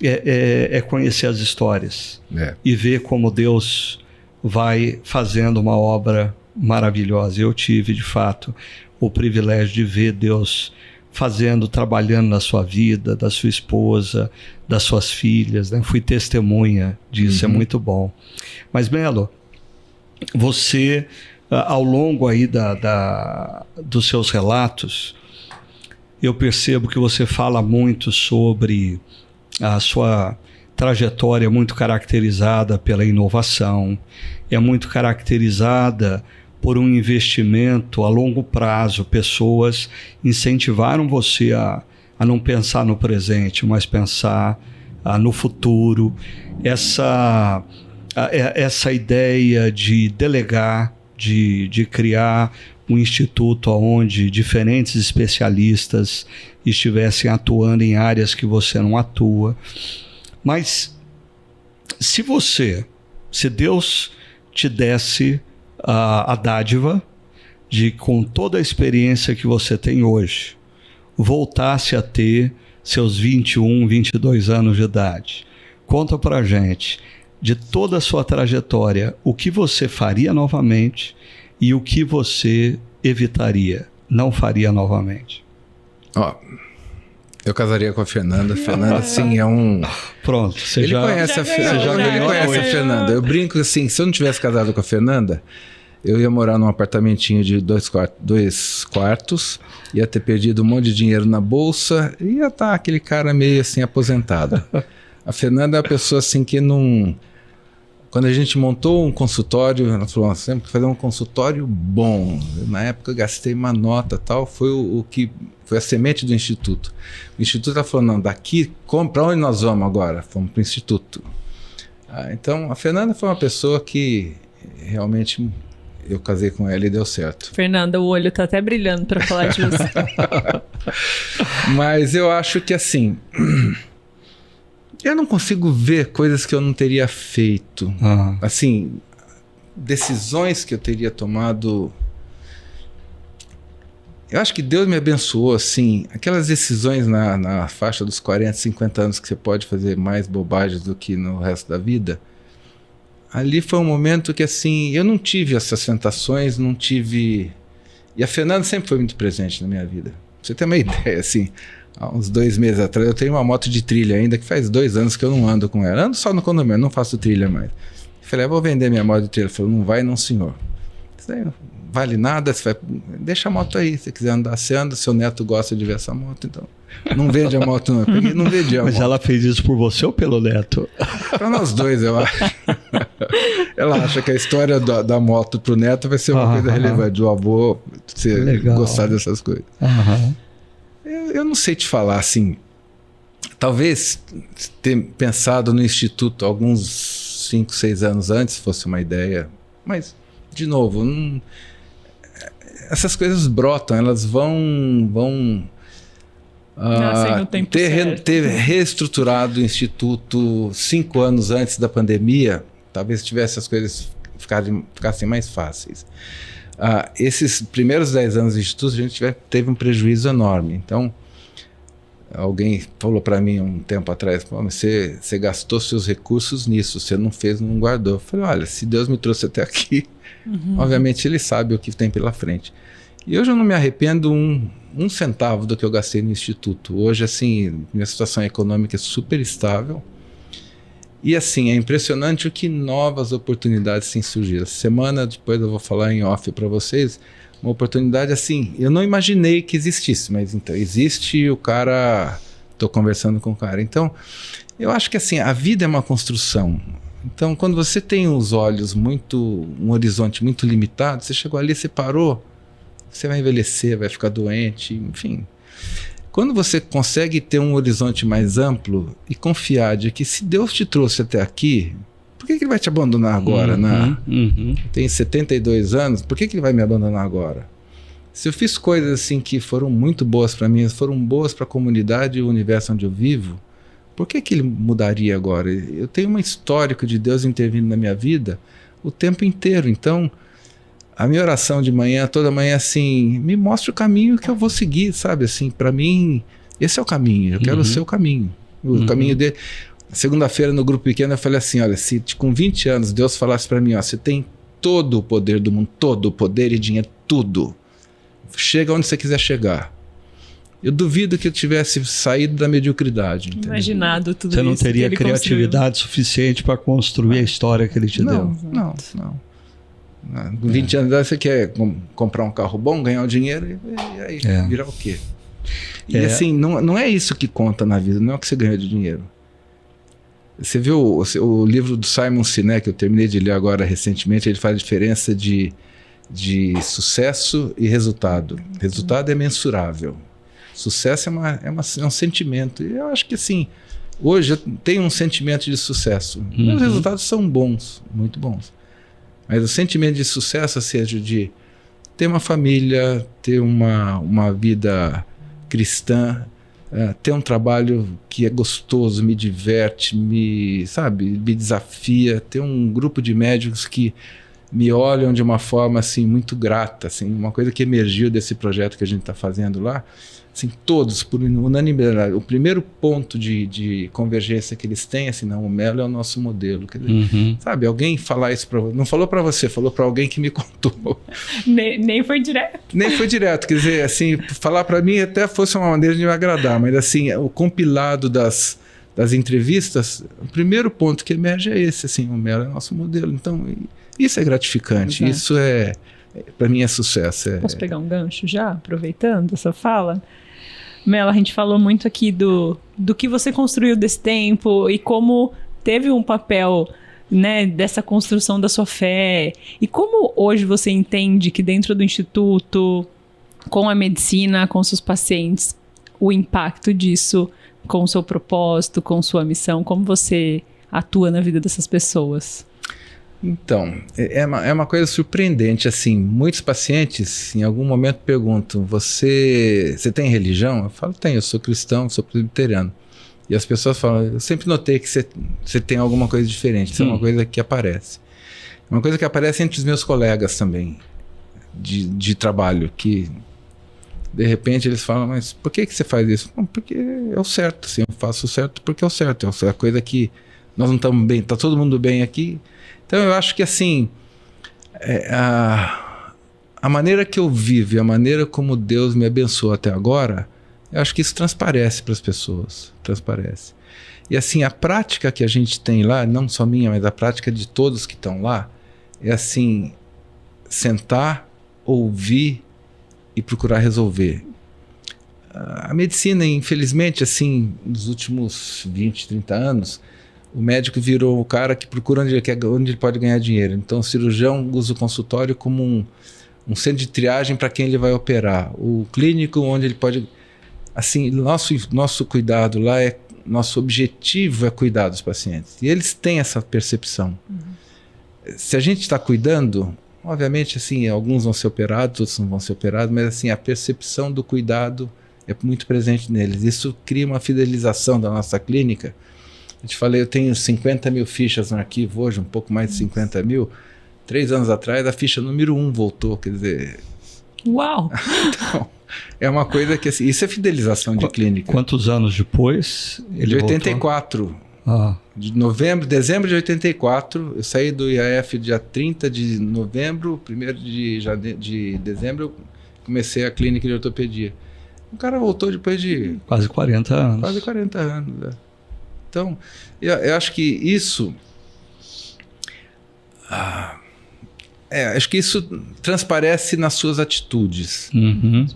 é conhecer as histórias. E ver como Deus vai fazendo uma obra maravilhosa. Eu tive, de fato, o privilégio de ver Deus trabalhando na sua vida, da sua esposa, das suas filhas, né? Fui testemunha disso, é muito bom. Mas, Melo, você, ao longo aí dos seus relatos, eu percebo que você fala muito sobre a sua trajetória muito caracterizada pela inovação, é muito caracterizada por um investimento a longo prazo. Pessoas incentivaram você a não pensar no presente, mas pensar no futuro. Essa ideia de delegar, de criar um instituto onde diferentes especialistas estivessem atuando em áreas que você não atua. Mas se Deus te desse a dádiva de, com toda a experiência que você tem hoje, voltasse a ter seus 21, 22 anos de idade, conta pra gente, de toda a sua trajetória, o que você faria novamente e o que você evitaria, não faria novamente. Eu casaria com a Fernanda. Fernanda, sim, é um... Pronto, ele conhece a Fernanda. Eu brinco assim, se eu não tivesse casado com a Fernanda, eu ia morar num apartamentinho de 2 quartos, ia ter perdido um monte de dinheiro na bolsa, ia estar aquele cara meio assim aposentado. A Fernanda é uma pessoa assim que não... Quando a gente montou um consultório, ela falou, nós temos que fazer um consultório bom. Na época eu gastei uma nota e tal, foi a semente do Instituto. O Instituto falou, não, daqui, para onde nós vamos agora? Fomos para o Instituto. Então, a Fernanda foi uma pessoa que realmente eu casei com ela e deu certo. Fernanda, o olho está até brilhando para falar disso. Mas eu acho que assim... Eu não consigo ver coisas que eu não teria feito. Assim, decisões que eu teria tomado... Eu acho que Deus me abençoou, assim. Aquelas decisões na faixa dos 40, 50 anos que você pode fazer mais bobagens do que no resto da vida. Ali foi um momento que, assim, eu não tive essas tentações, não tive... E a Fernanda sempre foi muito presente na minha vida. Pra você ter uma ideia, assim... Há uns 2 meses atrás, eu tenho uma moto de trilha ainda, que faz 2 anos que eu não ando com ela. Ando só no condomínio, não faço trilha mais. Eu falei, vou vender minha moto de trilha. Ele falou, não vai não, senhor. Isso aí não vale nada, você vai... deixa a moto aí, se quiser andar, você anda, seu neto gosta de ver essa moto, então não vende a moto não. Porque não vendi a moto. Mas ela fez isso por você ou pelo neto? Para nós dois, eu acho. Ela acha que a história da moto pro neto vai ser uma coisa relevante, do avô gostar dessas coisas. Eu não sei te falar, assim, talvez ter pensado no Instituto alguns 5, 6 anos antes fosse uma ideia, mas, de novo, essas coisas brotam, elas vão ter reestruturado o Instituto 5 anos antes da pandemia, talvez tivesse as coisas ficassem mais fáceis. Esses primeiros 10 anos do Instituto, a gente teve um prejuízo enorme. Então, Alguém falou para mim um tempo atrás, mas você gastou seus recursos nisso, você não fez, não guardou. Eu falei, olha, se Deus me trouxe até aqui, obviamente Ele sabe o que tem pela frente. E hoje eu não me arrependo um centavo do que eu gastei no Instituto. Hoje, assim, minha situação econômica é super estável. E assim, é impressionante o que novas oportunidades têm surgido. Essa semana, depois eu vou falar em off para vocês, uma oportunidade assim, eu não imaginei que existisse, mas então existe e o cara, estou conversando com o cara. Então, eu acho que assim, a vida é uma construção. Então, quando você tem os olhos um horizonte muito limitado, você chegou ali, você parou, você vai envelhecer, vai ficar doente, enfim. Quando você consegue ter um horizonte mais amplo e confiar de que se Deus te trouxe até aqui, por que Ele vai te abandonar agora? Tem 72 anos, por que Ele vai me abandonar agora? Se eu fiz coisas assim que foram muito boas para mim, foram boas para a comunidade e o universo onde eu vivo, por que Ele mudaria agora? Eu tenho um histórico de Deus intervindo na minha vida o tempo inteiro. Então, a minha oração de manhã, toda manhã, assim, me mostra o caminho que eu vou seguir, sabe? Assim, para mim, esse é o caminho. Eu quero ser o caminho. O caminho dele. Segunda-feira, no grupo pequeno, eu falei assim, olha, se com 20 anos Deus falasse para mim, ó, você tem todo o poder do mundo, todo o poder e dinheiro, tudo. Chega onde você quiser chegar. Eu duvido que eu tivesse saído da mediocridade. Entendeu? Imaginado tudo isso. Você não isso teria criatividade suficiente para construir a história que Ele te deu. Não. Com 20 anos você quer comprar um carro bom, ganhar o dinheiro e aí virar o quê? E assim, não é isso que conta na vida, não é o que você ganha de dinheiro. Você viu o livro do Simon Sinek, que eu terminei de ler agora recentemente, ele faz a diferença de sucesso e resultado. Resultado é mensurável. Sucesso é um sentimento. E eu acho que assim, hoje eu tenho um sentimento de sucesso. Os resultados são bons, muito bons. Mas o sentimento de sucesso, seja de ter uma família, ter uma vida cristã, ter um trabalho que é gostoso, me diverte, me desafia, ter um grupo de médicos que me olham de uma forma assim, muito grata, assim, uma coisa que emergiu desse projeto que a gente está fazendo lá, assim, todos, por unanimidade. O primeiro ponto de convergência que eles têm, assim, não, o Melo é o nosso modelo. Quer dizer, sabe, alguém falar isso para você, não falou para você, falou para alguém que me contou. Nem foi direto. Nem foi direto, quer dizer, assim, falar para mim até fosse uma maneira de me agradar, mas assim, o compilado das entrevistas, o primeiro ponto que emerge é esse, assim, o Melo é o nosso modelo. Então, isso é gratificante, isso para mim é sucesso. Posso pegar um gancho já, aproveitando essa fala? Melo, a gente falou muito aqui do que você construiu desse tempo e como teve um papel, né, dessa construção da sua fé. E como hoje você entende que dentro do Instituto, com a medicina, com seus pacientes, o impacto disso com o seu propósito, com sua missão, como você atua na vida dessas pessoas? Então, é uma coisa surpreendente, assim, muitos pacientes em algum momento perguntam, você tem religião? Eu falo, tenho, eu sou cristão, sou presbiteriano. E as pessoas falam, eu sempre notei que você tem alguma coisa diferente, isso é uma coisa que aparece. Uma coisa que aparece entre os meus colegas também, de trabalho, que de repente eles falam, mas por que você faz isso? Não, porque é o certo, assim, eu faço o certo porque é o certo, é a coisa que nós não estamos bem, está todo mundo bem aqui. Então eu acho que assim, a maneira que eu vivo e a maneira como Deus me abençoou até agora, eu acho que isso transparece para as pessoas, transparece. E assim, a prática que a gente tem lá, não só minha, mas a prática de todos que estão lá, é assim, sentar, ouvir e procurar resolver. A medicina, infelizmente, assim, nos últimos 20, 30 anos, o médico virou o cara que procura onde ele pode ganhar dinheiro. Então o cirurgião usa o consultório como um centro de triagem para quem ele vai operar. O clínico onde ele pode... Assim, nosso cuidado lá nosso objetivo é cuidar dos pacientes. E eles têm essa percepção. Se a gente está cuidando, obviamente, assim, alguns vão ser operados, outros não vão ser operados, mas assim, a percepção do cuidado é muito presente neles. Isso cria uma fidelização da nossa clínica. Eu te falei, eu tenho 50 mil fichas no arquivo hoje, um pouco mais de 50 mil. 3 anos atrás, a ficha número 1 voltou, quer dizer... Uau! Então, é uma coisa que, assim, isso é fidelização de clínica. Quantos anos depois ele De 84. De dezembro de 84, eu saí do IAF dia 30 de novembro, 1º de dezembro, eu comecei a clínica de ortopedia. O cara voltou depois de... Quase 40 anos. Quase 40 anos, né? Então, eu acho que isso... acho que isso transparece nas suas atitudes. Uhum.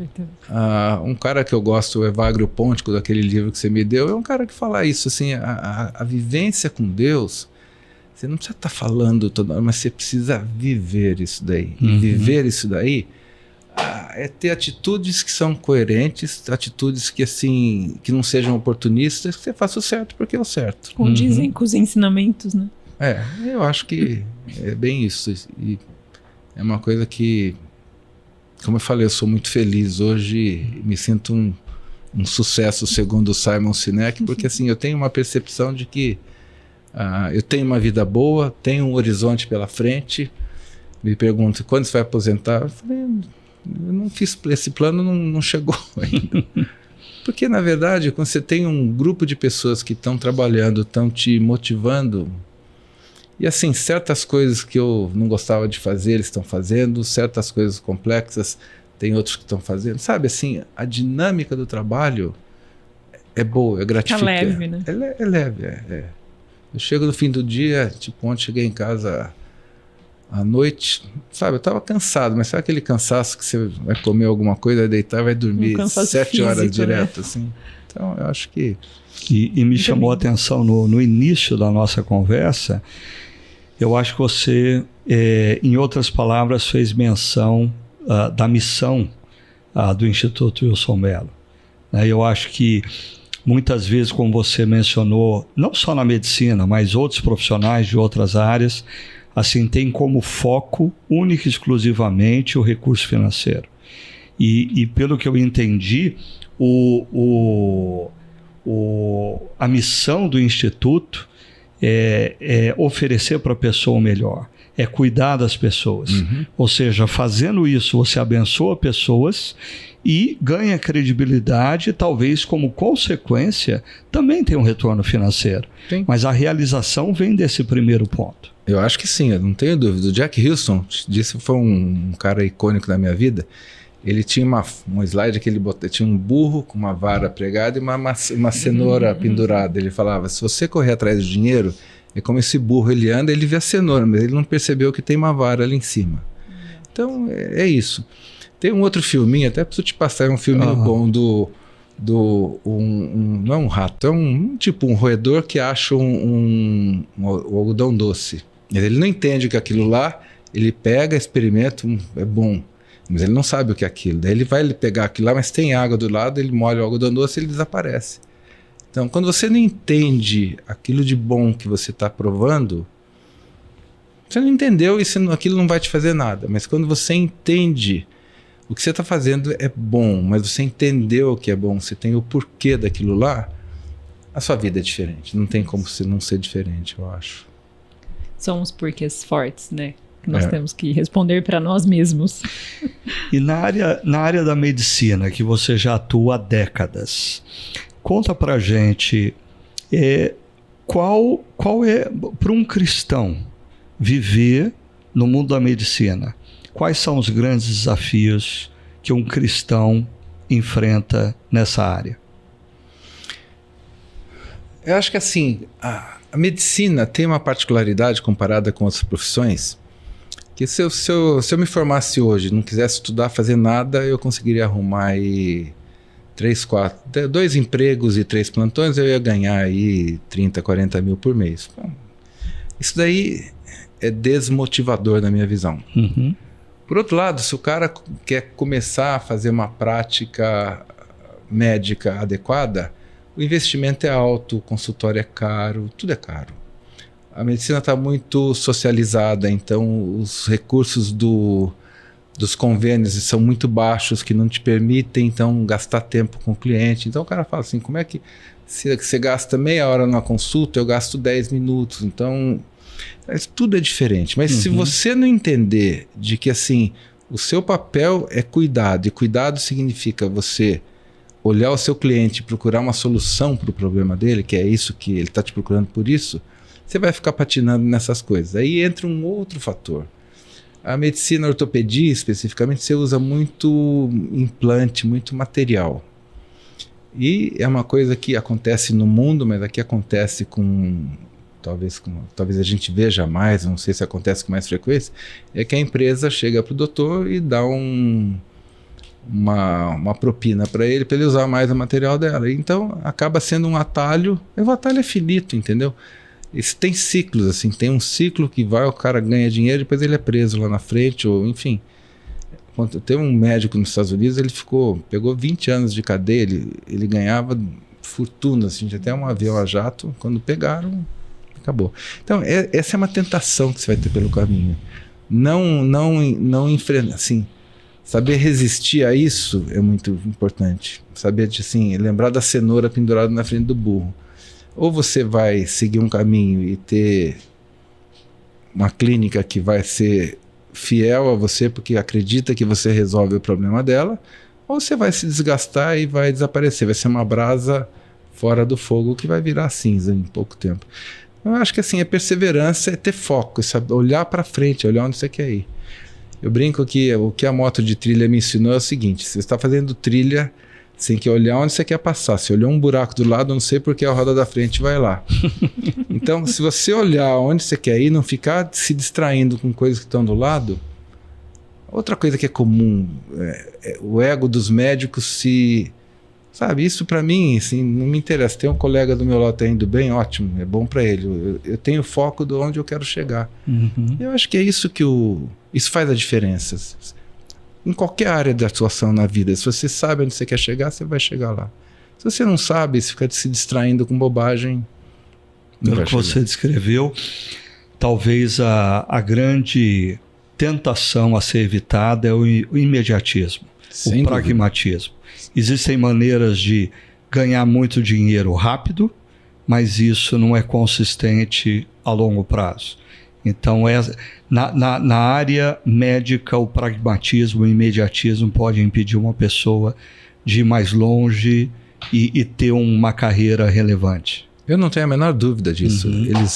Um cara que eu gosto, o Evagrio Pontico, daquele livro que você me deu, é um cara que fala isso, assim, a vivência com Deus, você não precisa estar falando toda hora, mas você precisa viver isso daí. E viver isso daí é ter atitudes que são coerentes, atitudes que, assim, que não sejam oportunistas, que você faça o certo porque é o certo. Condizem com os ensinamentos, né? Eu acho que é bem isso. E é uma coisa que, como eu falei, eu sou muito feliz hoje, me sinto um sucesso segundo o Simon Sinek, porque assim, eu tenho uma percepção de que eu tenho uma vida boa, tenho um horizonte pela frente. Me perguntam, quando você vai aposentar? Eu falei, eu não fiz, esse plano não chegou ainda. Porque, na verdade, quando você tem um grupo de pessoas que estão trabalhando, estão te motivando, e assim, certas coisas que eu não gostava de fazer, eles estão fazendo, certas coisas complexas, tem outros que estão fazendo. Sabe, assim, a dinâmica do trabalho é boa, é gratificante. É leve, né? É leve. Eu chego no fim do dia, tipo, ontem cheguei em casa à noite, sabe, eu estava cansado, mas sabe aquele cansaço que você vai comer alguma coisa, vai deitar, vai dormir 7 horas direto, assim? Então, eu acho que... E me chamou a atenção no início da nossa conversa, eu acho que você, em outras palavras, fez menção da missão do Instituto Wilson Mello. Eu acho que muitas vezes, como você mencionou, não só na medicina, mas outros profissionais de outras áreas, assim, tem como foco único e exclusivamente o recurso financeiro. E pelo que eu entendi, a missão do Instituto é oferecer para a pessoa o melhor, é cuidar das pessoas. Ou seja, fazendo isso, você abençoa pessoas e ganha credibilidade, talvez como consequência, também tem um retorno financeiro. Sim. Mas a realização vem desse primeiro ponto. Eu acho que sim, eu não tenho dúvida. O Jack Houston, disse, foi um cara icônico da minha vida. Ele tinha um slide que ele tinha um burro com uma vara pregada e uma cenoura pendurada. Ele falava, se você correr atrás do dinheiro, é como esse burro, ele anda, ele vê a cenoura, mas ele não percebeu que tem uma vara ali em cima. Então, é isso. Tem um outro filminho, até preciso te passar, é um filminho bom não é um rato, é um roedor que acha um algodão doce. Ele não entende que aquilo lá, ele pega, experimenta, é bom. Mas ele não sabe o que é aquilo. Daí ele vai pegar aquilo lá, mas tem água do lado, ele molha o algodão doce e ele desaparece. Então, quando você não entende aquilo de bom que você está provando, você não entendeu e aquilo não vai te fazer nada. Mas quando você entende o que você está fazendo é bom, mas você entendeu o que é bom, você tem o porquê daquilo lá, a sua vida é diferente. Não tem como você não ser diferente, eu acho. São os porquês fortes, né? Que nós temos que responder para nós mesmos. E na área da medicina, que você já atua há décadas, conta pra gente qual é, para um cristão, viver no mundo da medicina, quais são os grandes desafios que um cristão enfrenta nessa área? Eu acho que assim, a medicina tem uma particularidade comparada com outras profissões, que se eu me formasse hoje, não quisesse estudar, fazer nada, eu conseguiria arrumar aí 2 empregos e 3 plantões, eu ia ganhar aí 30, 40 mil por mês. Isso daí é desmotivador na minha visão. Por outro lado, se o cara quer começar a fazer uma prática médica adequada, o investimento é alto, o consultório é caro, tudo é caro. A medicina está muito socializada, então os recursos dos convênios são muito baixos, que não te permitem, então, gastar tempo com o cliente. Então o cara fala assim, como é que você gasta meia hora numa consulta, eu gasto 10 minutos. Então, tudo é diferente. Mas se você não entender de que assim, O seu papel é cuidado, e cuidado significa você olhar o seu cliente e procurar uma solução para o problema dele, que é isso que ele está te procurando por isso. Você vai ficar patinando nessas coisas. Aí entra um outro fator. A medicina, a ortopedia especificamente, você usa muito implante, muito material. E é uma coisa que acontece no mundo, mas aqui acontece talvez a gente veja mais, não sei se acontece com mais frequência, é que a empresa chega para o doutor e dá uma propina para ele usar mais o material dela. Então acaba sendo um atalho, o atalho é finito, entendeu? Isso tem ciclos, assim, tem um ciclo que vai, o cara ganha dinheiro, depois ele é preso lá na frente, ou enfim. Tem um médico nos Estados Unidos, ele pegou 20 anos de cadeia, ele ganhava fortuna, assim, até um avião a jato, quando pegaram, acabou. Então, essa é uma tentação que você vai ter pelo caminho. Não enfrentar, assim, saber resistir a isso é muito importante. Saber, assim, lembrar da cenoura pendurada na frente do burro. Ou você vai seguir um caminho e ter uma clínica que vai ser fiel a você porque acredita que você resolve o problema dela, ou você vai se desgastar e vai desaparecer, vai ser uma brasa fora do fogo que vai virar cinza em pouco tempo. Eu acho que assim, a perseverança é ter foco, é saber olhar para frente, olhar onde você quer ir. Eu brinco que o que a moto de trilha me ensinou é o seguinte: você está fazendo trilha, você tem que olhar onde você quer passar. Se olhou um buraco do lado, eu não sei porque a roda da frente vai lá. Então, se você olhar onde você quer ir, não ficar se distraindo com coisas que estão do lado. Outra coisa que é comum, o ego dos médicos sabe, isso para mim, assim, não me interessa. Tem um colega do meu lado que está indo bem, ótimo, é bom para ele. Eu tenho foco de onde eu quero chegar. Uhum. Eu acho que é isso isso faz a diferença. Em qualquer área da atuação na vida, se você sabe onde você quer chegar, você vai chegar lá. Se você não sabe, se fica se distraindo com bobagem, pelo que você descreveu, talvez a grande tentação a ser evitada é o imediatismo, o pragmatismo. Existem maneiras de ganhar muito dinheiro rápido, mas isso não é consistente a longo prazo. Então, na área médica, o pragmatismo, o imediatismo pode impedir uma pessoa de ir mais longe e ter uma carreira relevante. Eu não tenho a menor dúvida disso. Uhum.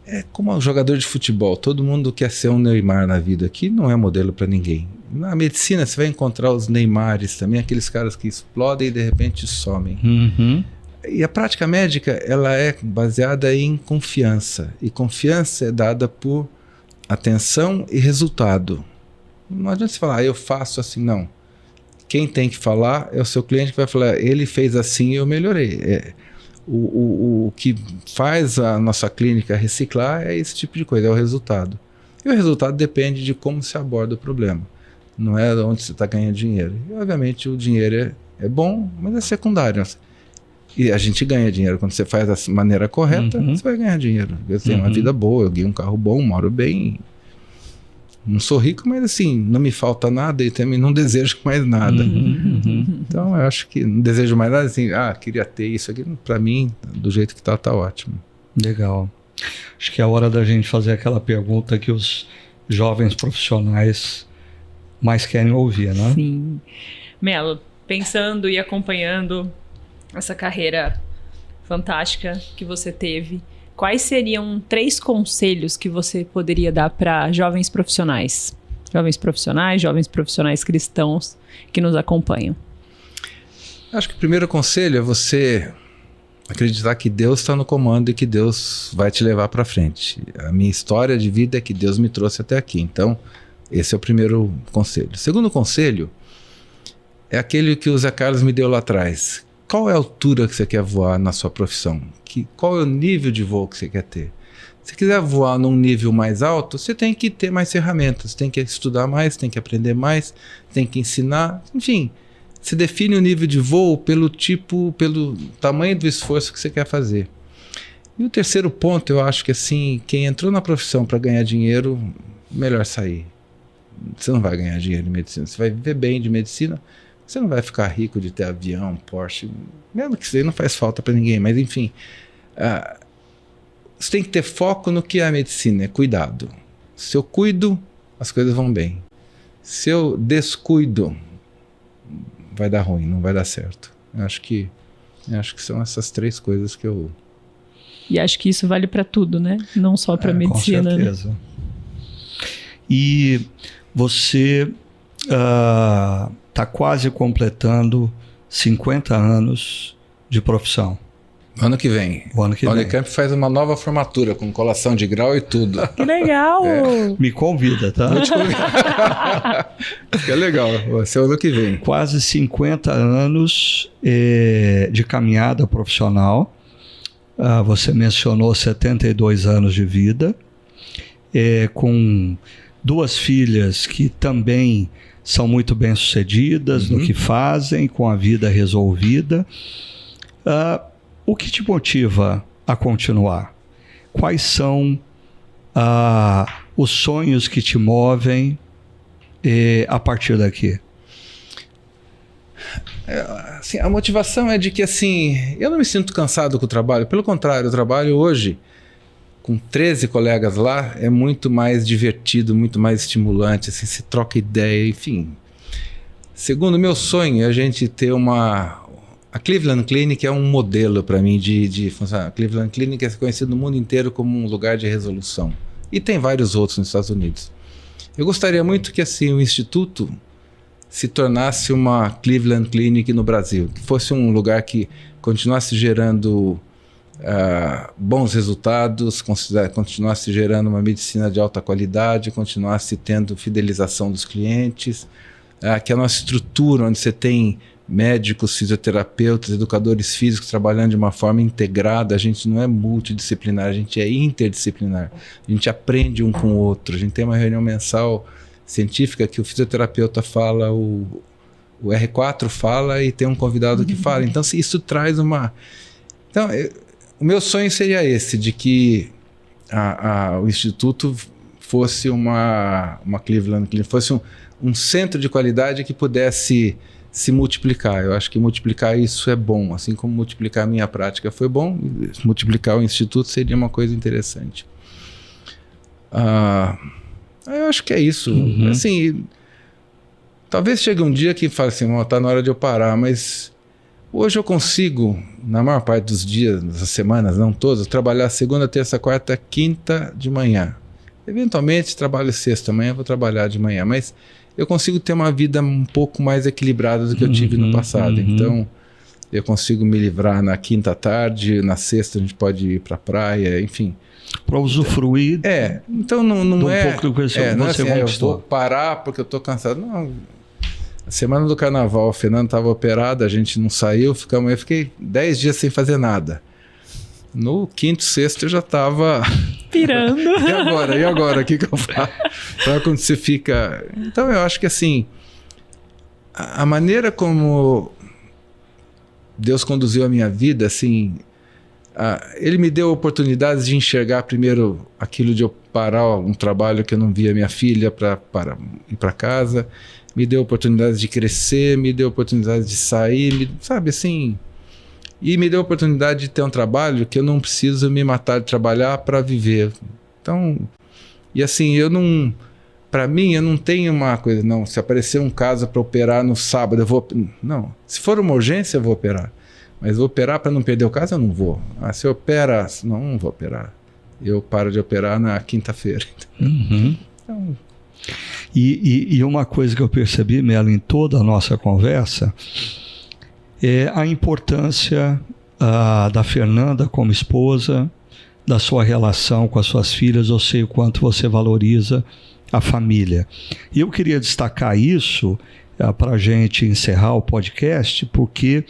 É como um jogador de futebol. Todo mundo quer ser um Neymar na vida. Aqui não é modelo para ninguém. Na medicina você vai encontrar os Neymares também, aqueles caras que explodem e de repente somem. Uhum. E a prática médica, ela é baseada em confiança. E confiança é dada por atenção e resultado. Não adianta você falar, eu faço assim, não. Quem tem que falar é o seu cliente que vai falar, ele fez assim e eu melhorei. O que faz a nossa clínica reciclar é esse tipo de coisa, é o resultado. E o resultado depende de como se aborda o problema. Não é onde você está ganhando dinheiro. E, obviamente, o dinheiro é bom, mas é secundário. E a gente ganha dinheiro. Quando você faz da maneira correta, você vai ganhar dinheiro. Eu tenho uma vida boa, eu guio um carro bom, moro bem. Não sou rico, mas assim, não me falta nada e também não desejo mais nada. Então, eu acho que não desejo mais nada, assim, queria ter isso aqui. Para mim, do jeito que tá ótimo. Legal. Acho que é a hora da gente fazer aquela pergunta que os jovens profissionais mais querem ouvir, né? Sim. Melo, pensando e acompanhando essa carreira fantástica que você teve, quais seriam 3 conselhos que você poderia dar para jovens profissionais? Jovens profissionais cristãos que nos acompanham. Acho que o primeiro conselho é você acreditar que Deus está no comando e que Deus vai te levar para frente. A minha história de vida é que Deus me trouxe até aqui. Então, esse é o primeiro conselho. O segundo conselho é aquele que o Zé Carlos me deu lá atrás. Qual é a altura que você quer voar na sua profissão? Qual é o nível de voo que você quer ter? Se quiser voar num nível mais alto, você tem que ter mais ferramentas, tem que estudar mais, tem que aprender mais, tem que ensinar, enfim. Você define o nível de voo pelo tamanho do esforço que você quer fazer. E o terceiro ponto, eu acho que assim, quem entrou na profissão para ganhar dinheiro, melhor sair. Você não vai ganhar dinheiro em medicina, você vai viver bem de medicina, você não vai ficar rico de ter avião, Porsche, mesmo que isso aí não faz falta para ninguém, mas enfim, você tem que ter foco no que é a medicina, é cuidado. Se eu cuido, as coisas vão bem. Se eu descuido, vai dar ruim, não vai dar certo. Eu acho que são essas 3 coisas que eu... E acho que isso vale para tudo, né? Não só para medicina. Com certeza. Né? E você está quase completando 50 anos de profissão. Ano que vem. O ano que a vem. Unicamp faz uma nova formatura, com colação de grau e tudo. Que legal! Me convida, tá? Vou te convidar. Que é legal, vai ser o ano que vem. Quase 50 anos de caminhada profissional. Você mencionou 72 anos de vida, com 2 filhas que também são muito bem-sucedidas no que fazem, com a vida resolvida. O que te motiva a continuar? Quais são os sonhos que te movem a partir daqui? Assim, a motivação é de que eu não me sinto cansado com o trabalho. Pelo contrário, o trabalho hoje, com 13 colegas lá, é muito mais divertido, muito mais estimulante. Assim, se troca ideia, enfim. Segundo, meu sonho é a gente ter A Cleveland Clinic é um modelo para mim de funcionar. A Cleveland Clinic é conhecido no mundo inteiro como um lugar de resolução. E tem vários outros nos Estados Unidos. Eu gostaria muito que o Instituto se tornasse uma Cleveland Clinic no Brasil. Que fosse um lugar que continuasse gerando bons resultados, continuasse gerando uma medicina de alta qualidade, continuasse tendo fidelização dos clientes. Que a nossa estrutura, onde você tem médicos, fisioterapeutas, educadores físicos trabalhando de uma forma integrada. A gente não é multidisciplinar, a gente é interdisciplinar. A gente aprende um com o outro. A gente tem uma reunião mensal científica que o fisioterapeuta fala, o R4 fala e tem um convidado que fala. Então, isso traz uma... Então, o meu sonho seria esse, de que o Instituto fosse uma Cleveland Clinic, fosse um centro de qualidade que pudesse se multiplicar. Eu acho que multiplicar isso é bom, assim como multiplicar a minha prática foi bom, multiplicar o Instituto seria uma coisa interessante. Eu acho que é isso. Assim, talvez chegue um dia que fale assim, está na hora de eu parar, mas hoje eu consigo, na maior parte dos dias, das semanas, não todas, trabalhar segunda, terça, quarta, quinta de manhã. Eventualmente trabalho sexta, amanhã vou trabalhar de manhã, mas eu consigo ter uma vida um pouco mais equilibrada do que eu tive no passado. Então, eu consigo me livrar na quinta tarde, na sexta a gente pode ir para a praia, enfim. Para usufruir então não é... um pouco do que você eu vou parar porque eu estou cansado. Não, a semana do carnaval, o Fernando estava operado, a gente não saiu, eu fiquei 10 dias sem fazer nada. No quinto, sexto eu já estava... pirando. E agora? O que eu faço? Então, quando você fica... Então, eu acho que a maneira como Deus conduziu a minha vida, Ele me deu oportunidades de enxergar primeiro aquilo de eu parar um trabalho que eu não via minha filha para ir para casa, me deu oportunidades de crescer, me deu oportunidades de sair, e me deu a oportunidade de ter um trabalho que eu não preciso me matar de trabalhar para viver. Então, para mim, eu não tenho uma coisa, não, se aparecer um caso para operar no sábado, eu vou... Não, se for uma urgência, eu vou operar. Mas vou operar para não perder o caso, eu não vou. Se eu opera, não vou operar. Eu paro de operar na quinta-feira. Então... E uma coisa que eu percebi, Melo, em toda a nossa conversa... é a importância da Fernanda como esposa, da sua relação com as suas filhas. Eu sei o quanto você valoriza a família. E eu queria destacar isso para a gente encerrar o podcast, porque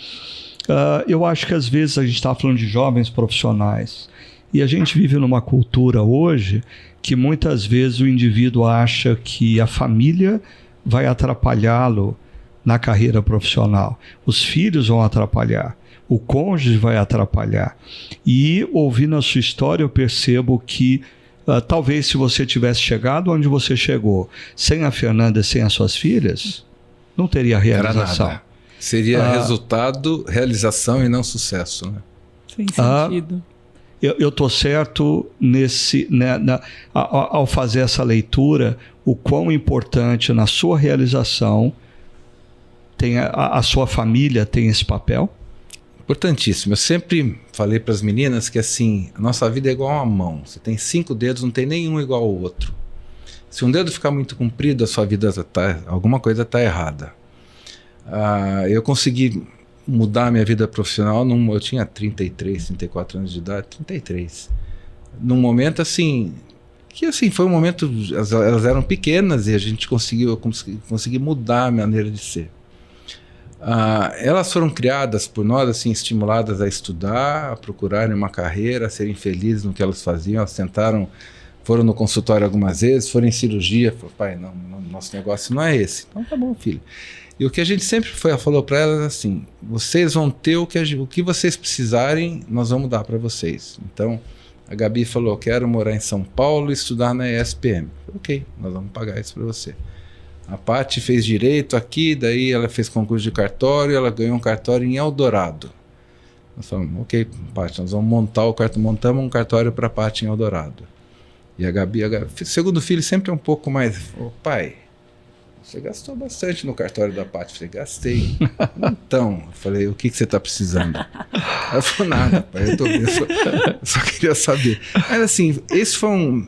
eu acho que às vezes a gente está falando de jovens profissionais e a gente vive numa cultura hoje que muitas vezes o indivíduo acha que a família vai atrapalhá-lo na carreira profissional. Os filhos vão atrapalhar, o cônjuge vai atrapalhar. E ouvindo a sua história, eu percebo que talvez se você tivesse chegado onde você chegou, sem a Fernanda e sem as suas filhas, não teria realização. Era nada. Seria resultado, realização e não sucesso, né? Sem sentido. eu estou certo ao fazer essa leitura, o quão importante na sua realização tem a sua família tem esse papel? Importantíssimo. Eu sempre falei para as meninas que assim, a nossa vida é igual a uma mão. Você tem 5 dedos, não tem nenhum igual ao outro. Se um dedo ficar muito comprido, a sua vida alguma coisa está errada. Eu consegui mudar minha vida profissional, eu tinha 34 anos de idade, 33. Num momento assim, que assim, foi um momento, elas eram pequenas e a gente eu consegui mudar a maneira de ser. Elas foram criadas por nós, assim, estimuladas a estudar, a procurarem uma carreira, a serem felizes no que elas faziam. Elas foram no consultório algumas vezes, foram em cirurgia, falaram, pai, não, nosso negócio não é esse. Então tá bom, filho. E o que a gente sempre falou para elas assim, vocês vão ter o que vocês precisarem, nós vamos dar para vocês. Então a Gabi falou, quero morar em São Paulo e estudar na ESPM. Ok, nós vamos pagar isso para você. A Paty fez direito aqui, daí ela fez concurso de cartório, ela ganhou um cartório em Eldorado. Nós falamos, ok, Paty, nós vamos montamos um cartório para a Paty em Eldorado. E a Gabi, segundo filho, sempre é um pouco mais, pai, você gastou bastante no cartório da Paty. Eu falei, gastei. Então, eu falei, o que você está precisando? Ela falou, nada, pai, eu só queria saber. Mas assim, esse foi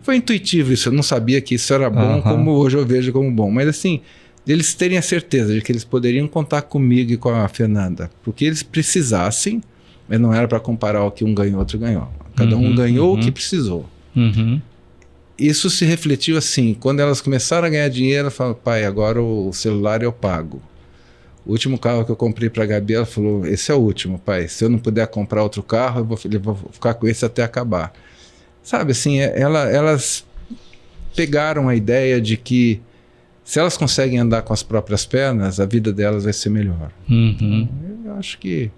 foi intuitivo isso, eu não sabia que isso era bom, como hoje eu vejo como bom. Mas assim, eles terem a certeza de que eles poderiam contar comigo e com a Fernanda, porque eles precisassem, mas não era para comparar o que um ganhou e outro ganhou. Cada um ganhou o que precisou. Isso se refletiu assim, quando elas começaram a ganhar dinheiro, ela falou, pai, agora o celular eu pago. O último carro que eu comprei para a Gabi, ela falou, esse é o último, pai, se eu não puder comprar outro carro, eu vou ficar com esse até acabar. Sabe, assim, elas pegaram a ideia de que se elas conseguem andar com as próprias pernas, a vida delas vai ser melhor. Então, eu acho que...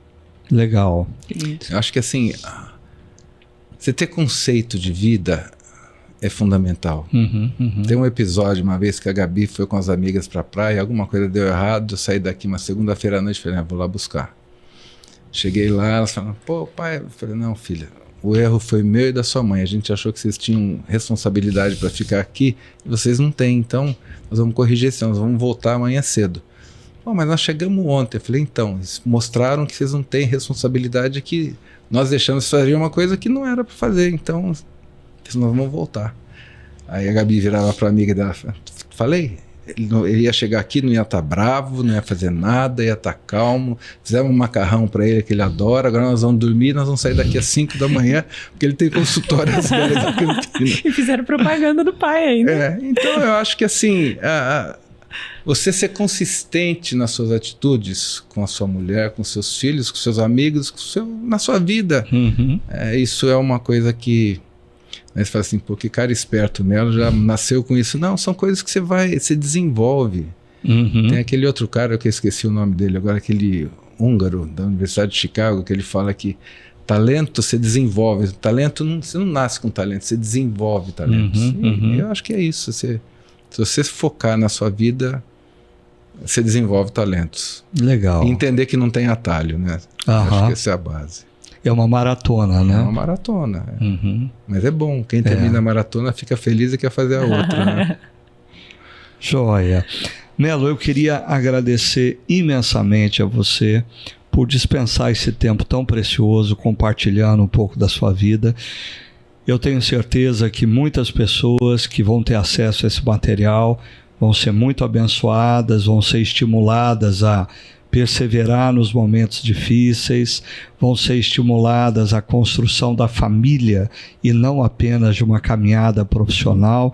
Legal. Eu acho que assim, você ter conceito de vida é fundamental. Tem um episódio uma vez que a Gabi foi com as amigas pra praia, alguma coisa deu errado, eu saí daqui uma segunda-feira à noite e falei, vou lá buscar. Cheguei lá, elas falaram, pô, pai, eu falei, não, filha, o erro foi meu e da sua mãe, a gente achou que vocês tinham responsabilidade para ficar aqui e vocês não têm, então nós vamos corrigir isso, nós vamos voltar amanhã cedo. Pô, mas nós chegamos ontem. Eu falei, então, eles mostraram que vocês não têm responsabilidade, que nós deixamos de fazer uma coisa que não era para fazer, então nós vamos voltar. Aí a Gabi virava para a amiga dela, falei, ele ia chegar aqui, não ia estar bravo, não ia fazer nada, ia estar calmo, fizemos um macarrão para ele que ele adora, agora nós vamos dormir, nós vamos sair daqui às 5 da manhã, porque ele tem consultório às velhas da Campinas. E fizeram propaganda do pai ainda. Então eu acho que assim, você ser consistente nas suas atitudes com a sua mulher, com seus filhos, com seus amigos, na sua vida, isso é uma coisa que aí você fala assim, pô, que cara esperto, né? Ela já nasceu com isso. Não, são coisas que você desenvolve. Tem aquele outro cara, que eu esqueci o nome dele agora, aquele húngaro da Universidade de Chicago, que ele fala que talento você desenvolve. Talento, você não nasce com talento, você desenvolve talentos. E eu acho que é isso. Se você focar na sua vida, você desenvolve talentos. Legal. E entender que não tem atalho, né? Acho que essa é a base. É uma maratona, né? É uma maratona. Mas é bom. Quem termina a maratona fica feliz e quer fazer a outra, né? Joia. Melo, eu queria agradecer imensamente a você por dispensar esse tempo tão precioso, compartilhando um pouco da sua vida. Eu tenho certeza que muitas pessoas que vão ter acesso a esse material vão ser muito abençoadas, vão ser estimuladas a perseverar nos momentos difíceis, vão ser estimuladas à construção da família e não apenas de uma caminhada profissional.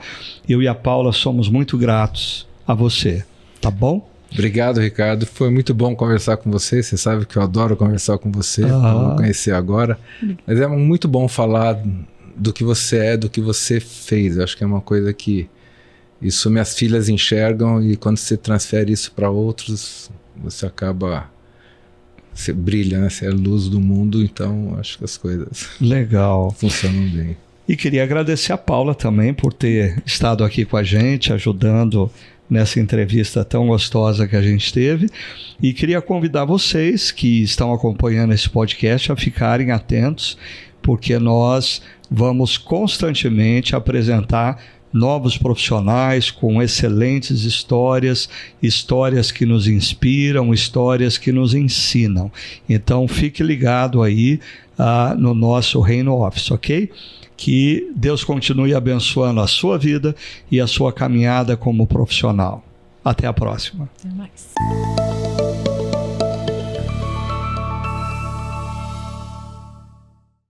Eu e a Paula somos muito gratos a você, tá bom? Obrigado, Ricardo. Foi muito bom conversar com você. Você sabe que eu adoro conversar com você, vou conhecer agora. Mas é muito bom falar do que você é, do que você fez. Eu acho que é uma coisa que isso minhas filhas enxergam e quando você transfere isso para outros, você acaba, você brilha, né? Você é a luz do mundo, então acho que as coisas legal funcionam bem. E queria agradecer a Paula também por ter estado aqui com a gente, ajudando nessa entrevista tão gostosa que a gente teve. E queria convidar vocês que estão acompanhando esse podcast a ficarem atentos, porque nós vamos constantemente apresentar novos profissionais com excelentes histórias, histórias que nos inspiram, histórias que nos ensinam. Então fique ligado aí no nosso Reino Office, ok? Que Deus continue abençoando a sua vida e a sua caminhada como profissional. Até a próxima. Até mais.